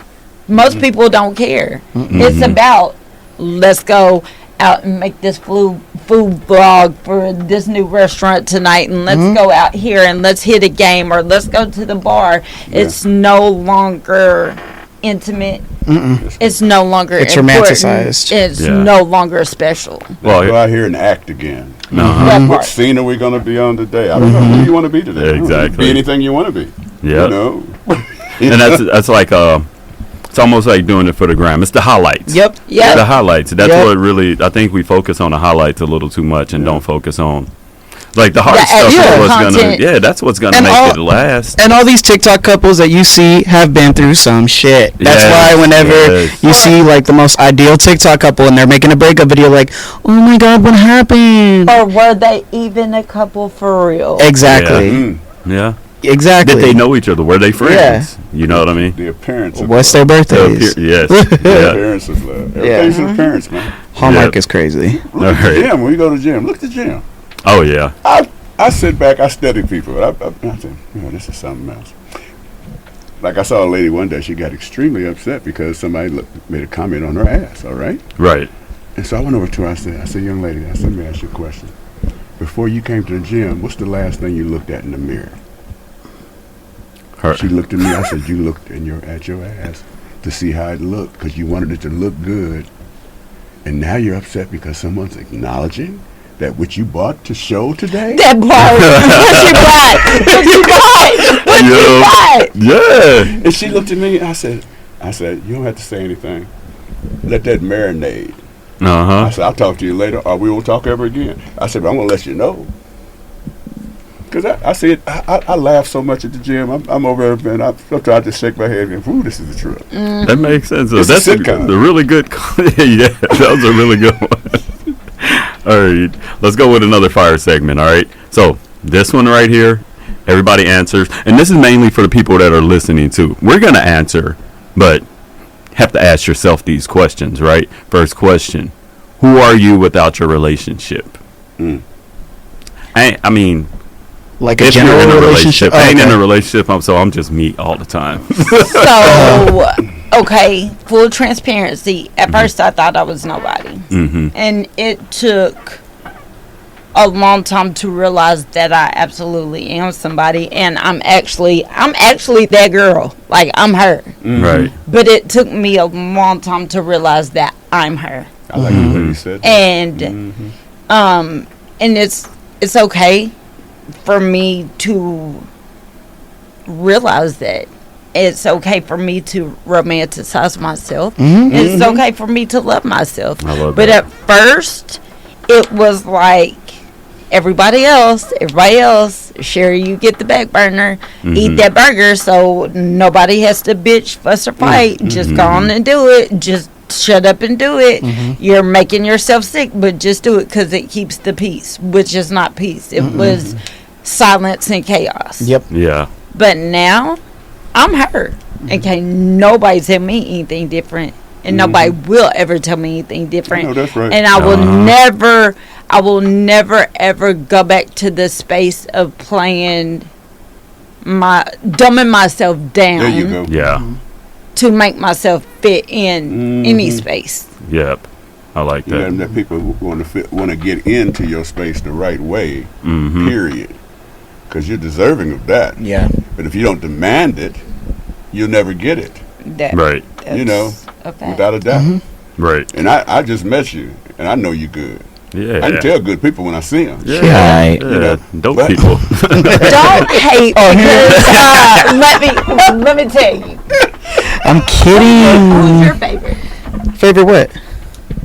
Most people don't care. It's about, let's go out and make this food vlog for this new restaurant tonight, and let's go out here and let's hit a game, or let's go to the bar. It's no longer intimate. It's no longer important. Romanticized. It's no longer special. Well, go out here and act again. What scene are we going to be on today? I don't know who you want to be today. Exactly. Be anything you want to be. Yeah. You know? And that's like It's almost like doing it for the gram. It's the highlights. Yep. Yeah. The highlights. That's Yep. what really. I think we focus on the highlights a little too much and don't focus on like the hard The stuff. actual Is what's gonna. content. Yeah, that's what's gonna And make all- it last. And all these TikTok couples that you see have been through some shit. That's Yes, why whenever yes. you see like the most ideal TikTok couple and they're making a breakup video, like, oh my god, what happened? Or were they even a couple for real? Exactly. Mm. Yeah. Exactly. Did they know each other? Were they friends? You know what I mean? The appearance of What's their love. birthdays? Yes. The Yeah. appearance of love. Everything's an appearance, man. Hallmark Yeah. is crazy. Look at Alright. the gym. When you go to the gym, look at the gym. Oh yeah. I sit back, I study people. I think, this is something else. Like I saw a lady one day, she got extremely upset because somebody made a comment on her ass, all right? Right. And so I went over to her, I said, young lady, let me ask you a question. Before you came to the gym, what's the last thing you looked at in the mirror? Her. She looked at me, I said, you looked at your ass to see how it looked because you wanted it to look good. And now you're upset because someone's acknowledging that what you bought to show today? That part. What you bought? What you bought? What you bought? Yeah. And she looked at me and I said, you don't have to say anything. Let that marinade. Uh I huh. said, I'll talk to you later or we won't talk ever again. I said, but I'm going to let you know. Because I see it, I laugh so much at the gym. I'm over there and sometimes I just shake my head and go, ooh, this is the truth. That makes sense. It's a That's sitcom. the really good. Yeah, that was a really good one. All right, let's go with another fire segment. All right, so this one right here, everybody answers, and this is mainly for the people that are listening too. We're gonna answer, but have to ask yourself these questions. Right. First question: who are you without your relationship? Mm. I mean, Like a if you're general in a relationship. I ain't Oh, in okay. a relationship, so I'm just me all the time. So, okay, full transparency. At first, I thought I was nobody. Mm-hmm. And it took a long time to realize that I absolutely am somebody. And I'm actually that girl. Like, I'm her. Right. But it took me a long time to realize that I'm her. I like the way you said that. And, and it's okay for me to realize that. It's okay for me to romanticize myself. It's okay for me to love myself. I love but that. at first, it was like everybody else, Sheri, you get the back burner, eat that burger so nobody has to bitch, fuss, or fight. Just go on and do it. Just shut up and do it. You're making yourself sick, but just do it because it keeps the peace, which is not peace. It was silence and chaos. Yep. Yeah. But now, I'm her. Okay, nobody tell me anything different. And nobody will ever tell me anything different. No, that's right. And I will never ever go back to the space of dumbing myself down There you go. Yeah. to make myself fit in any space. Yep. I like You know, that. and that people want to get into your space the right way, Mm-hmm. period. Because you're deserving of that. Yeah. But if you don't demand it, you'll never get it, That, Right. you know, that's a fact. without a doubt. Right. And I just met you, and I know you good. Yeah. I can tell good people when I see them. Yeah. Right. Yeah. Dope But- people. Don't hate because let me tell you. I'm kidding. Who's your favorite Favorite what?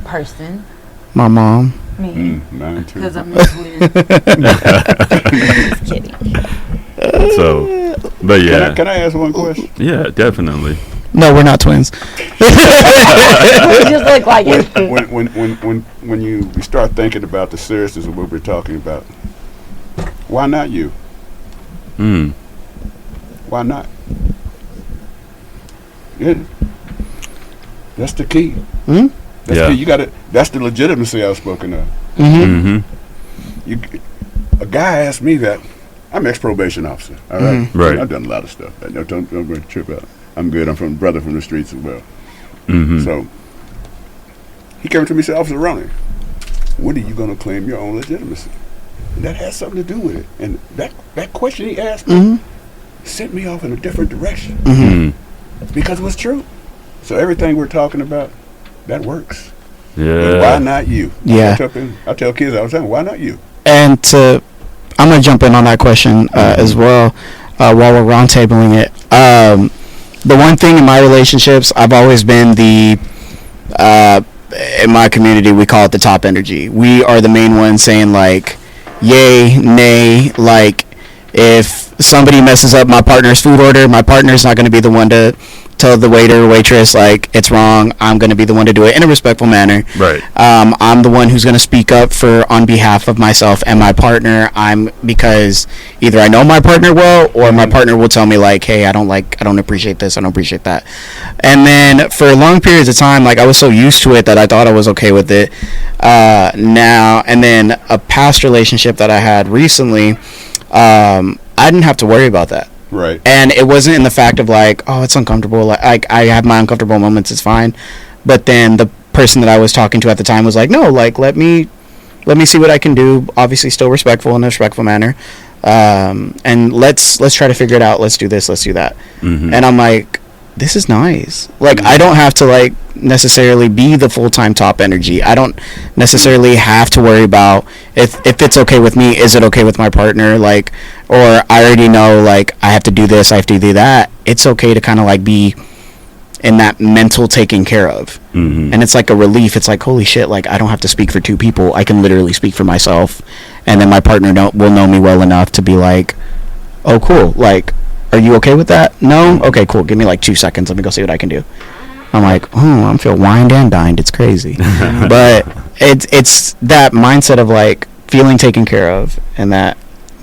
person? My mom. Me. Mine too. Because I'm just weird. Just kidding. So, but yeah. Can I ask one question? Yeah, definitely. No, we're not twins. We just look like it. When you start thinking about the seriousness of what we're talking about, why not you? Mm. Why not? Yeah. That's the key. Hmm? That's Yeah. the key. You got it. That's the legitimacy I was spoken of. Mm-hmm. Mm-hmm. A guy asked me that. I'm ex-probation officer. All right. Right. I've done a lot of stuff. Don't go trip out. I'm good. I'm from brother from the streets as well. Mm-hmm. So he came to me and said, Officer Ronnie, when are you going to claim your own legitimacy? And that has something to do with it. And that question he asked me sent me off in a different direction Mm-hmm. because it was true. So everything we're talking about, that works. But Yeah. why not you? Yeah. I tell kids all the time, why not you? And I'm gonna jump in on that question as well while we're roundtabling it. The one thing in my relationships, I've always been the, in my community, we call it the top energy. We are the main ones saying, like, yay, nay, like, if somebody messes up my partner's food order, my partner's not going to be the one to tell the waiter or waitress, like, it's wrong. I'm going to be the one to do it in a respectful manner. Right. I'm the one who's going to speak up on behalf of myself and my partner. Because either I know my partner well, or my partner will tell me, like, hey, I don't appreciate this, I don't appreciate that. And then for long periods of time, like, I was so used to it that I thought I was okay with it. Now, and then a past relationship that I had recently, I didn't have to worry about that. Right. And it wasn't in the fact of, like, oh, it's uncomfortable. Like, I have my uncomfortable moments. It's fine. But then the person that I was talking to at the time was like, no, like, let me see what I can do. Obviously, still respectful in a respectful manner. And let's try to figure it out. Let's do this. Let's do that. Mm-hmm. And I'm like, this is nice. Like, I don't have to, like, necessarily be the full-time top energy. I don't necessarily have to worry about if it's okay with me, is it okay with my partner, like, or I already know, like, I have to do this, I have to do that. It's okay to kind of, like, be in that mental taken care of. Mm-hmm. And it's like a relief. It's like, holy shit, like, I don't have to speak for two people. I can literally speak for myself. And then my partner will know me well enough to be like, oh, cool, like, are you okay with that? No? Okay, cool. Give me like 2 seconds. Let me go see what I can do. I'm like, I feel wined and dined. It's crazy. But it's that mindset of, like, feeling taken care of, and that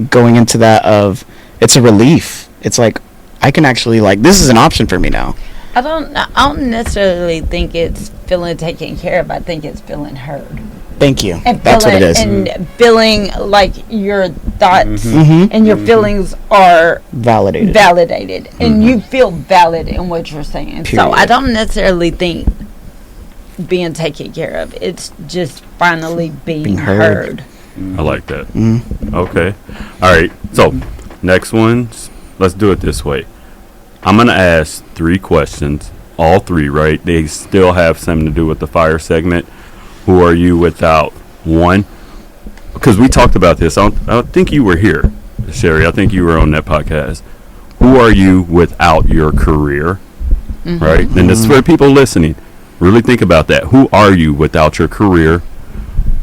going into that of, it's a relief. It's like, I can actually, like, this is an option for me now. I don't necessarily think it's feeling taken care of. I think it's feeling heard. Thank you. And that's what it is. And feeling like your thoughts and your feelings are validated. And you feel valid in what you're saying. Period. So I don't necessarily think being taken care of. It's just finally being heard. I like that. Okay. All right. So next one, let's do it this way. I'm going to ask 3 questions. All 3, right? They still have something to do with the fire segment. Who are you without? 1, because we talked about this. I think you were here, Sheri. I think you were on that podcast. Who are you without your career? Right? And this is for people listening. Really think about that. Who are you without your career?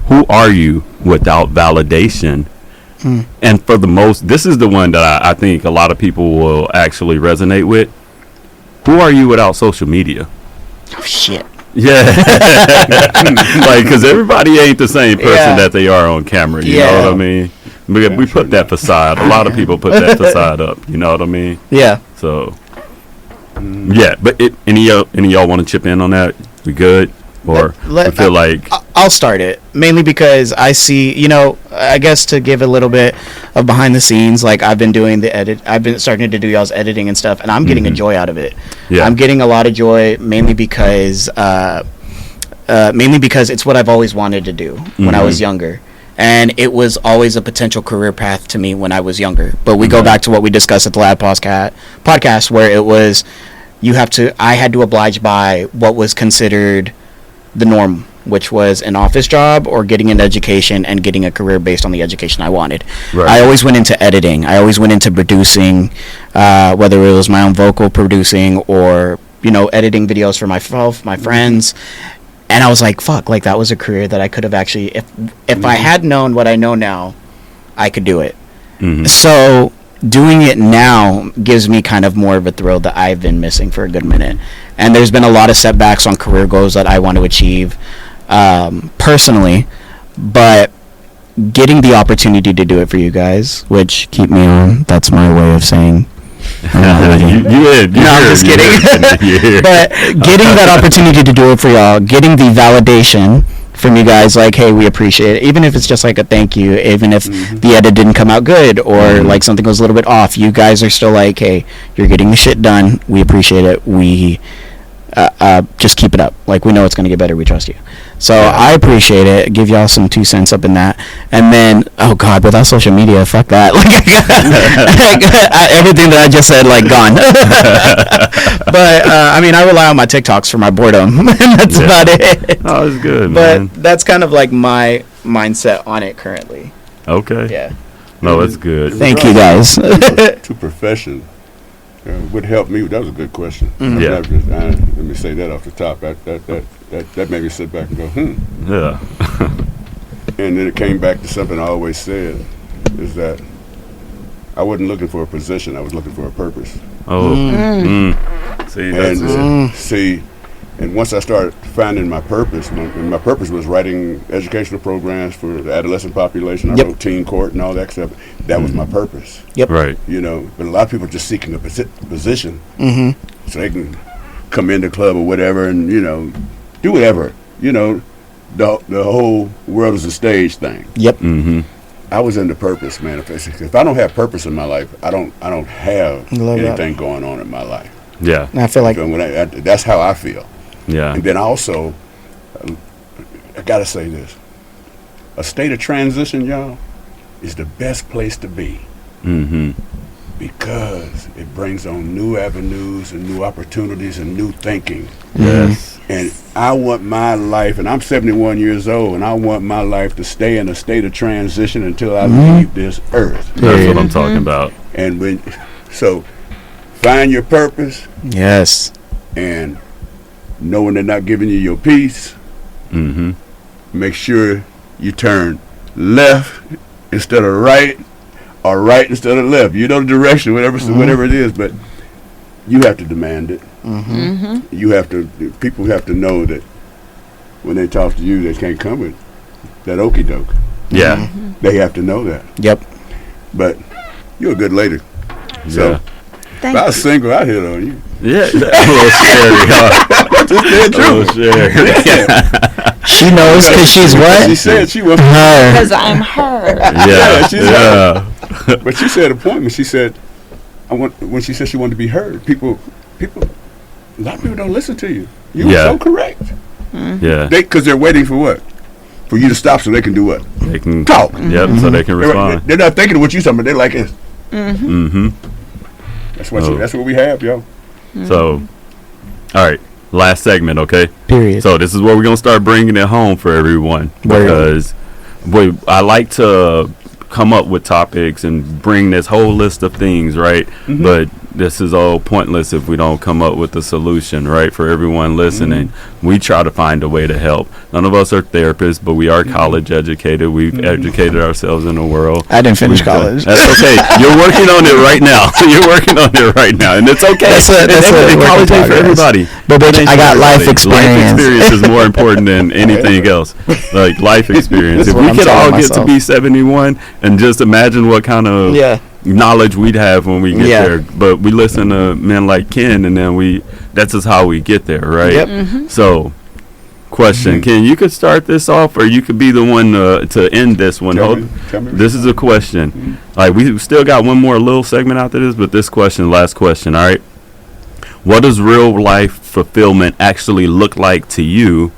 Who are you without validation? And for the most, this is the one that I think a lot of people will actually resonate with. Who are you without social media? Oh, shit. Yeah. Like, because everybody ain't the same person that they are on camera. You know what I mean? We put that facade. A lot of people put that facade up. You know what I mean? Yeah. So, yeah. But any of y'all want to chip in on that? We good? Or I feel like I'll start it, mainly because I see, I guess to give a little bit of behind the scenes, like, I've been doing the edit. I've been starting to do y'all's editing and stuff, and I'm getting a joy out of it. Yeah. I'm getting a lot of joy, mainly because it's what I've always wanted to do when I was younger. And it was always a potential career path to me when I was younger. But we go back to what we discussed at the lab podcast, where it was, I had to oblige by what was considered the norm, which was an office job or getting an education and getting a career based on the education I wanted. Right. I always went into editing. I always went into producing, whether it was my own vocal producing or, editing videos for myself, my friends. And I was like, fuck, like, that was a career that I could have actually, if I had known what I know now, I could do it. So doing it now gives me kind of more of a thrill that I've been missing for a good minute. And there's been a lot of setbacks on career goals that I want to achieve personally, but getting the opportunity to do it for you guys, which keep me on, that's my way of saying I'm just kidding. But getting that opportunity to do it for y'all, getting the validation from you guys, like, hey, we appreciate it, even if it's just like a thank you, even if the edit didn't come out good or like something was a little bit off, you guys are still like, hey, you're getting the shit done, we appreciate it, we just keep it up, like, we know it's going to get better, we trust you. So I appreciate it, give y'all some 2 cents up in that. And then, oh god, without social media, fuck that, like, everything that I just said, like, gone. But I mean, I rely on my TikToks for my boredom, and that's about it. Oh, it's good, but man. That's kind of like my mindset on it currently. Okay. Yeah. No, it's good. Thank you, guys. To profession. Would help me. That was a good question. Yeah. Let me say that off the top. That made me sit back and go, Yeah. And then it came back to something I always said, is that I wasn't looking for a position. I was looking for a purpose. Oh. See, that's it. See, and once I started finding my purpose, and my purpose was writing educational programs for the adolescent population. I wrote teen court and all that stuff. That was my purpose. Right. You know, but a lot of people are just seeking a position so they can come in the club or whatever and, you know, do whatever. You know, the whole world is a stage thing. Yep. I was into purpose, man. If I don't have purpose in my life, I don't have anything going on in my life. Yeah. And I feel like that's how I feel. Yeah. And then also, I gotta say this: a state of transition, y'all, is the best place to be. Because it brings on new avenues and new opportunities and new thinking. Yes. And I want my life, and I'm 71 years old, and I want my life to stay in a state of transition until I leave this earth. That's what I'm talking about. And so find your purpose. Yes. And knowing they're not giving you your peace, make sure you turn left instead of right, or right instead of left. You know the direction, whatever it is, but you have to demand it. You have to. People have to know that when they talk to you, they can't come with that okie doke. Yeah. They have to know that. Yep. But you're a good lady. So if I was single, I'd hit on you. Yeah. A little scary, huh? She knows because she's what? She said she was her. Because I'm her. Yeah. She's her. But she said a point when she said, when she said she wanted to be heard. People, a lot of people don't listen to you. You were so correct. Yeah. Because they're waiting for what? For you to stop so they can do what? They can talk. Yep. So they can respond. They're not thinking of what you're talking about. They're like this. That's what we have, yo. So, all right. Last segment, okay? Period. So this is where we're going to start bringing it home for everyone. Because I like to come up with topics and bring this whole list of things, right? But this is all pointless if we don't come up with a solution, right? For everyone listening, we try to find a way to help. None of us are therapists, but we are college educated. We've educated ourselves in the world. I didn't finish college. That's okay. You're working on it right now. You're working on it right now, and it's okay. That's college ain't for everybody. But bitch, I got life experience. Life experience is more important than anything else. Like life experience. If we could all get to be 71 and just imagine what kind of knowledge we'd have when we get there. But we listen to men like Ken, and then that's just how we get there, right? Yep. So, question, Ken, you could start this off, or you could be the one to end this one. Tell me. This is a question. Like, we still got one more little segment after this, but this question, last question, all right? What does real life fulfillment actually look like to you?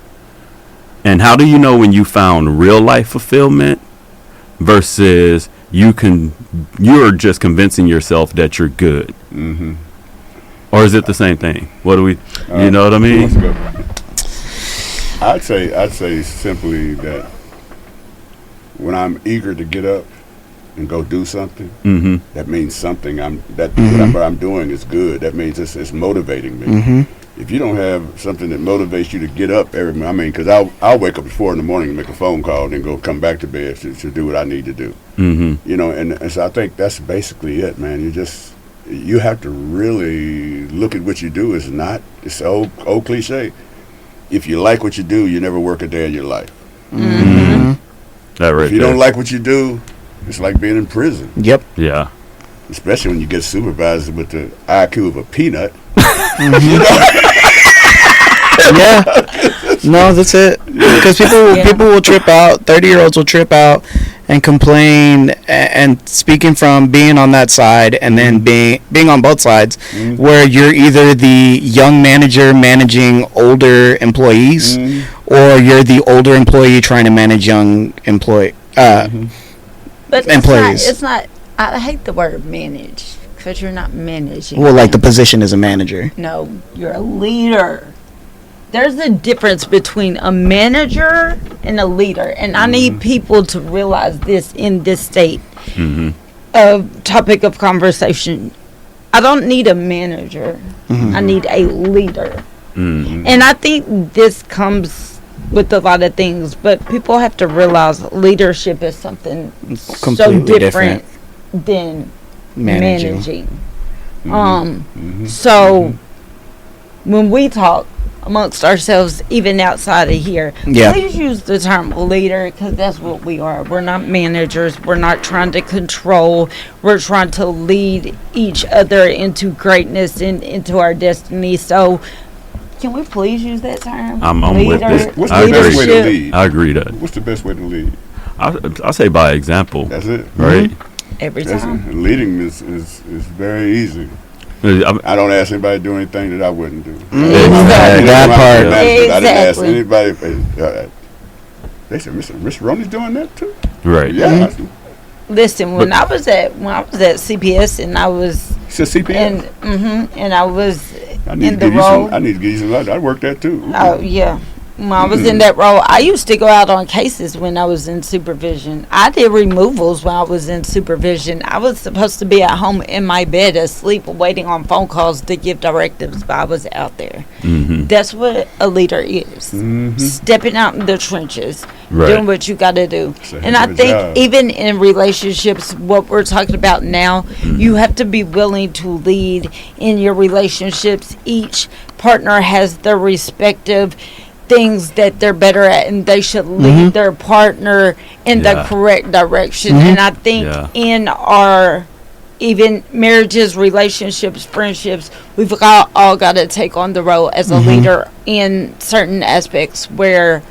And how do you know when you found real life fulfillment versus you're just convincing yourself that you're good? Or is it the same thing? What do we, you know what I mean? I'd say simply that when I'm eager to get up and go do something, that means something what I'm doing is good. That means it's motivating me. If you don't have something that motivates you to get up because I'll wake up at 4 a.m. and make a phone call and then come back to bed to do what I need to do. You know, and so I think that's basically it, man. You have to really look at what you do. It's old cliche. If you like what you do, you never work a day in your life. That right. If you don't like what you do, it's like being in prison. Yep. Yeah. Especially when you get supervised with the IQ of a peanut. Yeah. No, that's it. Because people will trip out. 30-year-olds will trip out and complain. And speaking from being on that side and then being on both sides, where you're either the young manager managing older employees, or you're the older employee trying to manage young employees. But it's not. I hate the word manage because you're not managing. Well, like the position is a manager. No, you're a leader. There's a difference between a manager and a leader, and I need people to realize this in this state of topic of conversation. I don't need a manager. I need a leader. And I think this comes with a lot of things, but people have to realize leadership is something so Completely different than Managing. managing. So when we talk amongst ourselves, even outside of here, please use the term leader, because that's what we are. We're not managers. We're not trying to control. We're trying to lead each other into greatness and into our destiny. So can we please use that term? I'm with this. What's the best way to lead? I agree that. What's the best way to lead? I say by example. That's it. Right? Every time. Leading is very easy. I I don't ask anybody to do anything that I wouldn't do. Exactly. That part. I didn't ask anybody. They said, Mr. Roney's doing that too? Right. Yeah. Listen, when I was at CPS and I was It's a CPS. and I was I need in to the give you role. some. I need to give you some. I worked that too. Oh yeah. When I was in that role, I used to go out on cases when I was in supervision. I did removals when I was in supervision. I was supposed to be at home in my bed asleep waiting on phone calls to give directives, but I was out there. That's what a leader is. Stepping out in the trenches, doing what you got to do. And I think even in relationships, what we're talking about now, you have to be willing to lead in your relationships. Each partner has their respective things that they're better at, and they should lead their partner in the correct direction. And I think in our even marriages, relationships, friendships, we've all got to take on the role as a leader in certain aspects where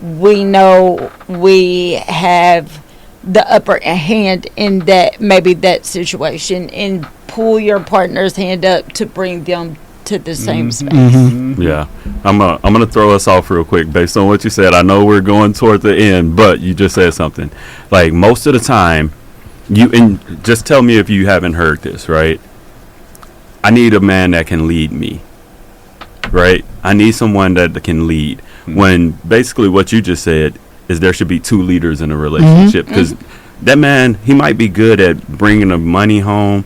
we know we have the upper hand in that situation, and pull your partner's hand up to bring them to the same space. Yeah, I'm gonna throw us off real quick based on what you said. I know we're going toward the end, but you just said something. Like most of the time, and just tell me if you haven't heard this, right? I need a man that can lead me, right? I need someone that can lead. When basically what you just said is there should be two leaders in a relationship, because that man, he might be good at bringing the money home,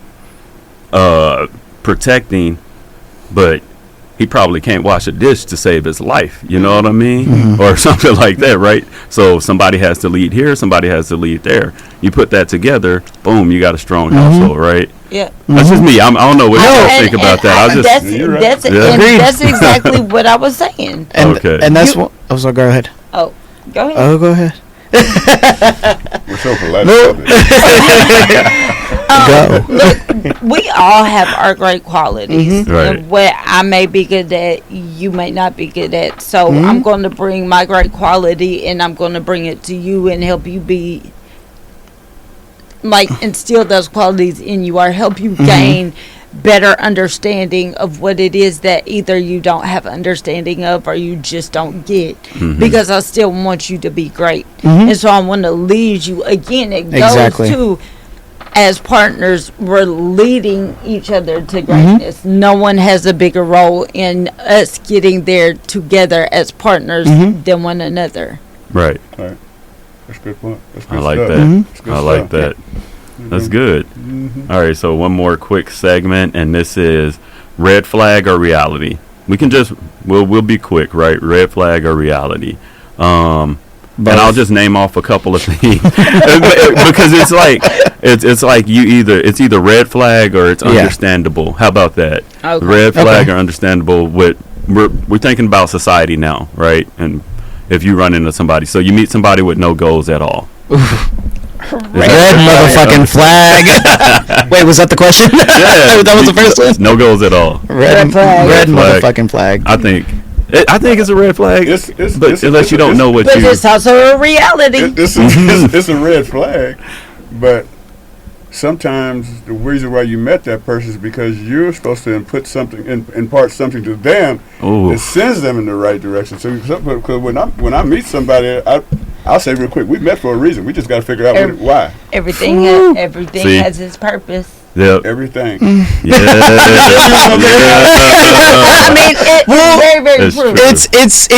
protecting, but he probably can't wash a dish to save his life. You know what I mean? Or something like that, right? So somebody has to lead here, somebody has to lead there. You put that together, boom, you got a strong household, right? Yeah. That's just me. I don't know what y'all think about that. That's exactly what I was saying. And that's what. Oh, so go ahead. Oh, go ahead. Oh, go ahead. We're so polite. Look, we all have our great qualities. Right. And what I may be good at, you may not be good at. So I'm going to bring my great quality, and I'm going to bring it to you and help you be, like, instill those qualities in you, or help you gain better understanding of what it is that either you don't have understanding of or you just don't get, because I still want you to be great. And so I want to lead you. Again, it goes to, as partners, we're leading each other to greatness. No one has a bigger role in us getting there together as partners than one another. Right. Right. That's a good point. That's good I like stuff. that. I like that. That's good. All right, so one more quick segment, and this is red flag or reality. We can just we'll be quick, right? Red flag or reality. And I'll just name off a couple of things because it's like it's either red flag or it's understandable. How about that? Okay. Red flag or understandable. We're thinking about society now, right? And if you run into somebody, so you meet somebody with no goals at all. Red motherfucking flag. Wait, was that the question? Yeah, that was the first one. No goals at all. Red flag. Red motherfucking flag. I think it's a red flag. But unless you don't know what but you. But it's also a reality. It's a red flag, but sometimes the reason why you met that person is because you're supposed to impart something to them that sends them in the right direction. So because when I meet somebody, I'll say real quick, we met for a reason. We just got to figure out why. Everything has its purpose. Yep. Everything. Yeah. I mean, it's very true.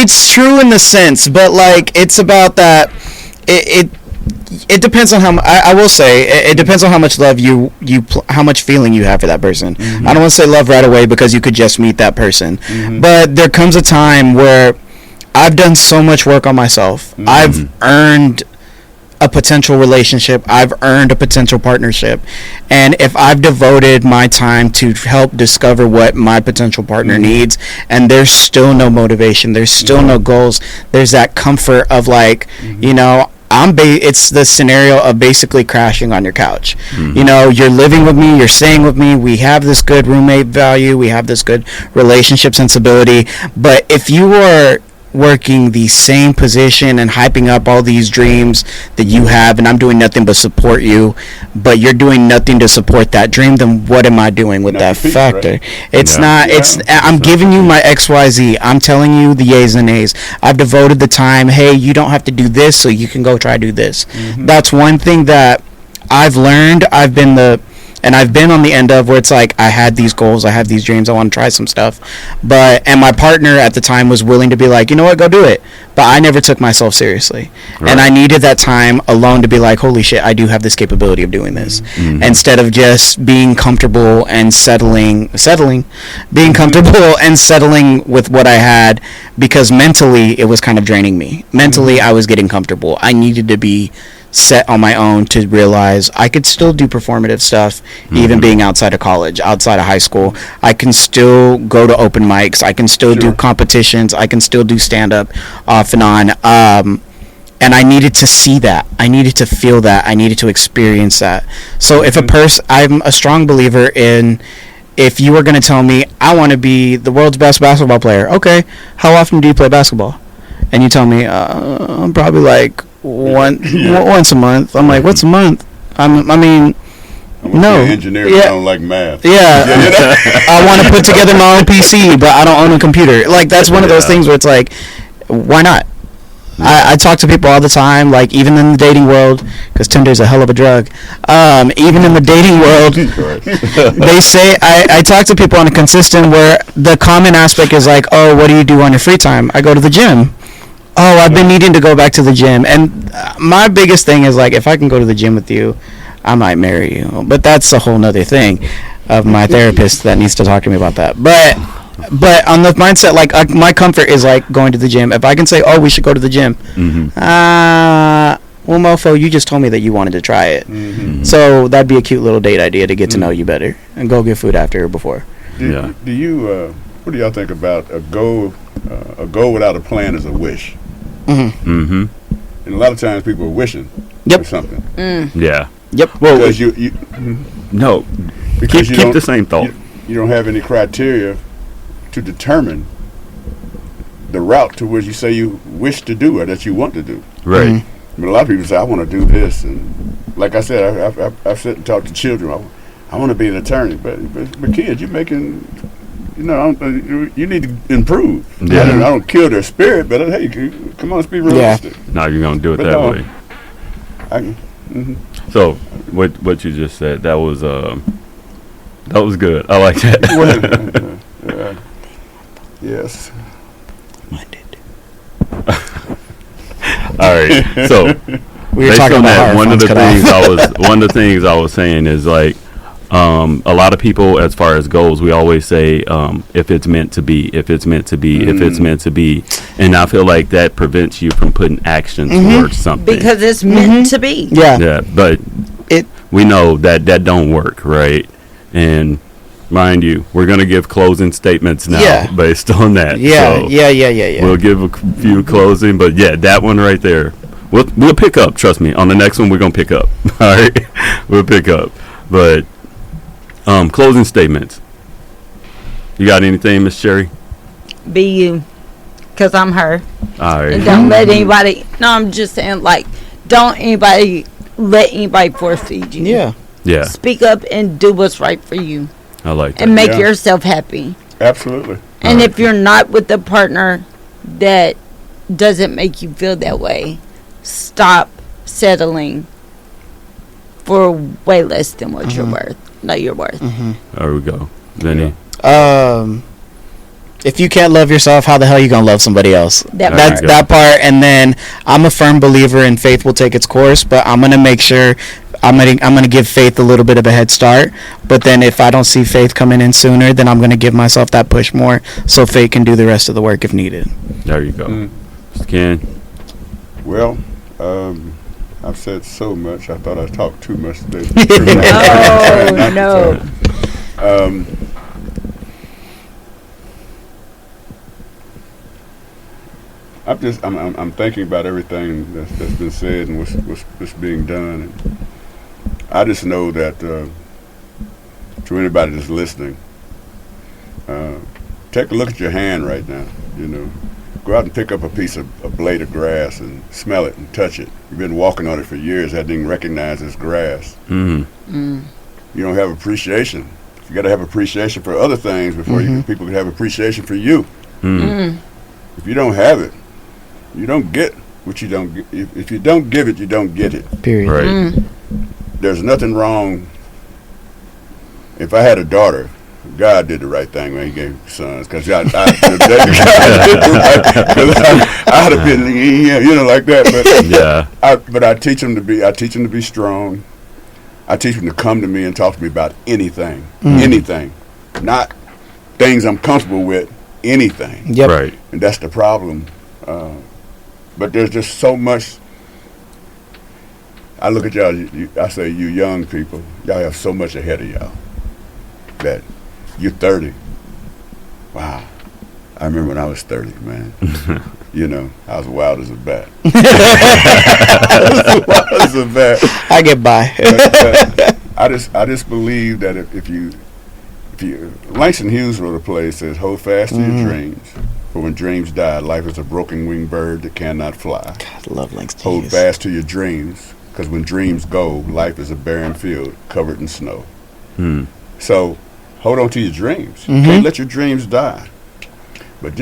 It's true in the sense, but like it's about that. It depends on how I will say it depends on how much love how much feeling you have for that person. I don't want to say love right away because you could just meet that person, but there comes a time where I've done so much work on myself. I've earned a potential relationship. I've earned a potential partnership, and if I've devoted my time to help discover what my potential partner needs, and there's still no motivation, there's still no goals, there's that comfort of like, you know, it's the scenario of basically crashing on your couch. You know, you're living with me, you're staying with me, we have this good roommate value, we have this good relationship sensibility, but if you are working the same position and hyping up all these dreams that you have, and I'm doing nothing but support you, but you're doing nothing to support that dream, then what am I doing with that factor? Right? It's not, I'm giving you my XYZ. I'm telling you the yays and nays. I've devoted the time, hey, you don't have to do this, so you can go try to do this. That's one thing that I've learned. I've been on the end of where it's like, I had these goals, I have these dreams, I want to try some stuff. And my partner at the time was willing to be like, you know what, go do it. But I never took myself seriously. Right. And I needed that time alone to be like, holy shit, I do have this capability of doing this. Instead of just being comfortable and being comfortable and settling with what I had, because mentally it was kind of draining me. Mentally I was getting comfortable. I needed to be set on my own to realize I could still do performative stuff, even being outside of college, outside of high school. I can still go to open mics, I can still do competitions, I can still do stand-up off and on, and I needed to see that, I needed to feel that, I needed to experience that. So if I'm a strong believer in, if you were going to tell me I want to be the world's best basketball player, okay, how often do you play basketball? And you tell me I'm probably like once a month. I'm like, what's a month? I mean, no. Engineer, I don't like math. Yeah, I want to put together my own PC, but I don't own a computer. Like, that's one of those things where it's like, why not? I talk to people all the time, like, even in the dating world, because Tinder's a hell of a drug. Even in the dating world, they say, I talk to people on a consistent where the common aspect is like, oh, what do you do on your free time? I go to the gym. Oh, I've been needing to go back to the gym. And my biggest thing is, like, if I can go to the gym with you, I might marry you. But that's a whole nother thing of my therapist that needs to talk to me about that. But on the mindset, like, my comfort is, like, going to the gym. If I can say, oh, we should go to the gym. Well, mofo, you just told me that you wanted to try it. So that'd be a cute little date idea to get to know you better. And go get food after or before. Do you, what do y'all think about a goal without a plan is a wish? And a lot of times people are wishing for something. Yeah. Yep. Well, because you no, because keep the same thought. You don't have any criteria to determine the route to which you say you wish to do or that you want to do. Right. I mean, a lot of people say, I want to do this, and like I said, I've sit and talked to children. I want to be an attorney, but kids, you're making. You know, you need to improve. Yeah. I don't kill their spirit, but hey, come on, let's be realistic. Yeah. No, you're gonna do it that way. So, what you just said, that was good. I like that. Yes. All right. So, we were talking about one of the things I was saying is like. A lot of people, as far as goals, we always say, if it's meant to be, if it's meant to be, if it's meant to be. And I feel like that prevents you from putting action towards something. Because it's meant to be. Yeah. Yeah, but we know that don't work, right? And mind you, we're going to give closing statements now based on that. Yeah, so yeah. We'll give a few closing, but yeah, that one right there. We'll pick up, trust me. On the next one, we're going to pick up. All right? We'll pick up. But closing statements. You got anything, Miss Sheri? Be you, because I'm her. All right. And don't let anybody. No, I'm just saying, like, don't let anybody force feed you. Yeah. Yeah. Speak up and do what's right for you. I like that. And make yourself happy. Absolutely. And if you're not with a partner that doesn't make you feel that way, stop settling for way less than what you're worth. No, you're worth. There we go. Vinny. If you can't love yourself, how the hell are you gonna love somebody else? That part. And then I'm a firm believer in faith will take its course, but I'm gonna make sure I'm gonna give faith a little bit of a head start. But then if I don't see faith coming in sooner, then I'm gonna give myself that push more, so faith can do the rest of the work if needed. There you go, Mr. Ken. Well, I've said so much. I thought I talked too much today. Oh no. I'm thinking about everything that's been said and what's being done. And I just know that to anybody that's listening, take a look at your hand right now. You know, go out and pick up a blade of grass and smell it and touch it. You've been walking on it for years, hadn't even recognized it's grass. You don't have appreciation. You got to have appreciation for other things before people can have appreciation for you. If you don't have it, you don't get what you don't get. If you don't give it, you don't get it. Period. Right. There's nothing wrong. If I had a daughter, God did the right thing when He gave sons, because I'd have been, like that. But I teach them to be strong. I teach them to come to me and talk to me about anything, not things I'm comfortable with. Anything. Yep. Right. And that's the problem. But there's just so much. I look at y'all, I say, you young people, y'all have so much ahead of y'all. That you're 30. Wow. I remember when I was 30, man. I was wild as a bat. I get by. I just believe that if you Langston Hughes wrote a play that says, hold fast to your dreams, for when dreams die, life is a broken winged bird that cannot fly. God, I love Langston Hold Hughes. fast to your dreams, because when dreams go, life is a barren field covered in snow. So hold on to your dreams. You can't let your dreams die. But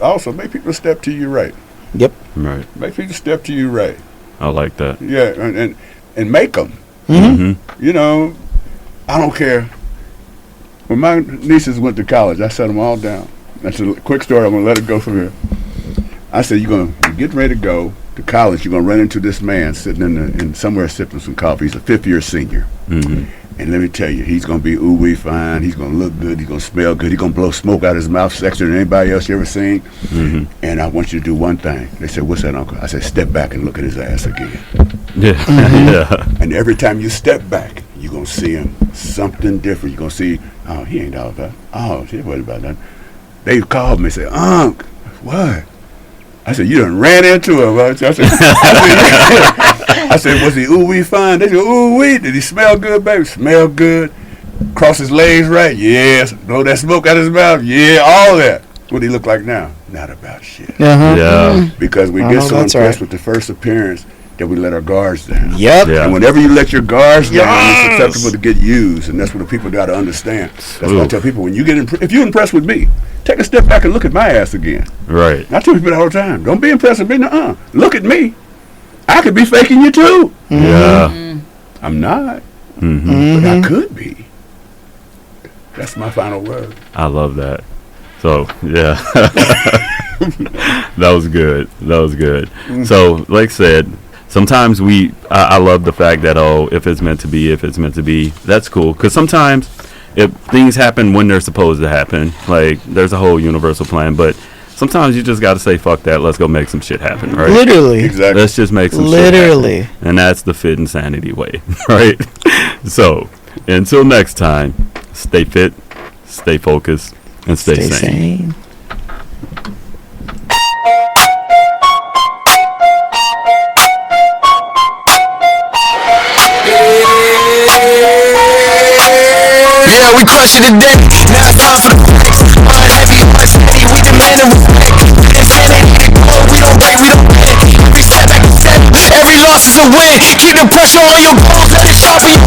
also make people step to you right. Yep. Right. Make people step to you right. I like that. Yeah, and make them. I don't care. When my nieces went to college, I set them all down. That's a quick story. I'm going to let it go from here. I said, you're getting ready to go to college. You're going to run into this man sitting in somewhere sipping some coffee. He's a fifth-year senior. And let me tell you, he's going to be ooh-wee fine. He's going to look good. He's going to smell good. He's going to blow smoke out his mouth sexier than anybody else you ever seen. And I want you to do one thing. They said, what's that, Uncle? I said, step back and look at his ass again. Yeah. Yeah. And every time you step back, you're going to see him something different. You're going to see, oh, he ain't all that. Oh, she wasn't about that. They called me and said, Unc, what? I said, you done ran into him. I said, was he ooh-wee fine? They said, ooh-wee. Did he smell good, baby? Smell good. Cross his legs right? Yes. Blow that smoke out his mouth? Yeah, all that. What do he look like now? Not about shit. Yeah. Because we get so impressed with the first appearance that we let our guards down. Yep. Yeah. And whenever you let your guards down, you're susceptible to get used, and that's what the people got to understand. That's why I tell people, when you get if you're impressed with me, take a step back and look at my ass again. Right. I tell people that all the time. Don't be impressed with me. Nuh-uh. Look at me. I could be faking you too. Yeah. I'm not. But I could be. That's my final word. I love that. So, yeah. That was good. So, like I said, sometimes I love the fact that, if it's meant to be, that's cool. Because sometimes if things happen when they're supposed to happen, like there's a whole universal plan, but sometimes you just got to say, fuck that, let's go make some shit happen, right? Literally. Exactly. Let's just make some shit happen. And that's the Fit Insanity way, right? So, until next time, stay fit, stay focused, and stay sane. Yeah, we crush it today. Now it's time for the flex. Mind heavy, heart steady. We demand and respect. Insanity, we don't break, we don't bend. Every setback is set. Every loss is a win. Keep the pressure on your goals. Let it sharpen your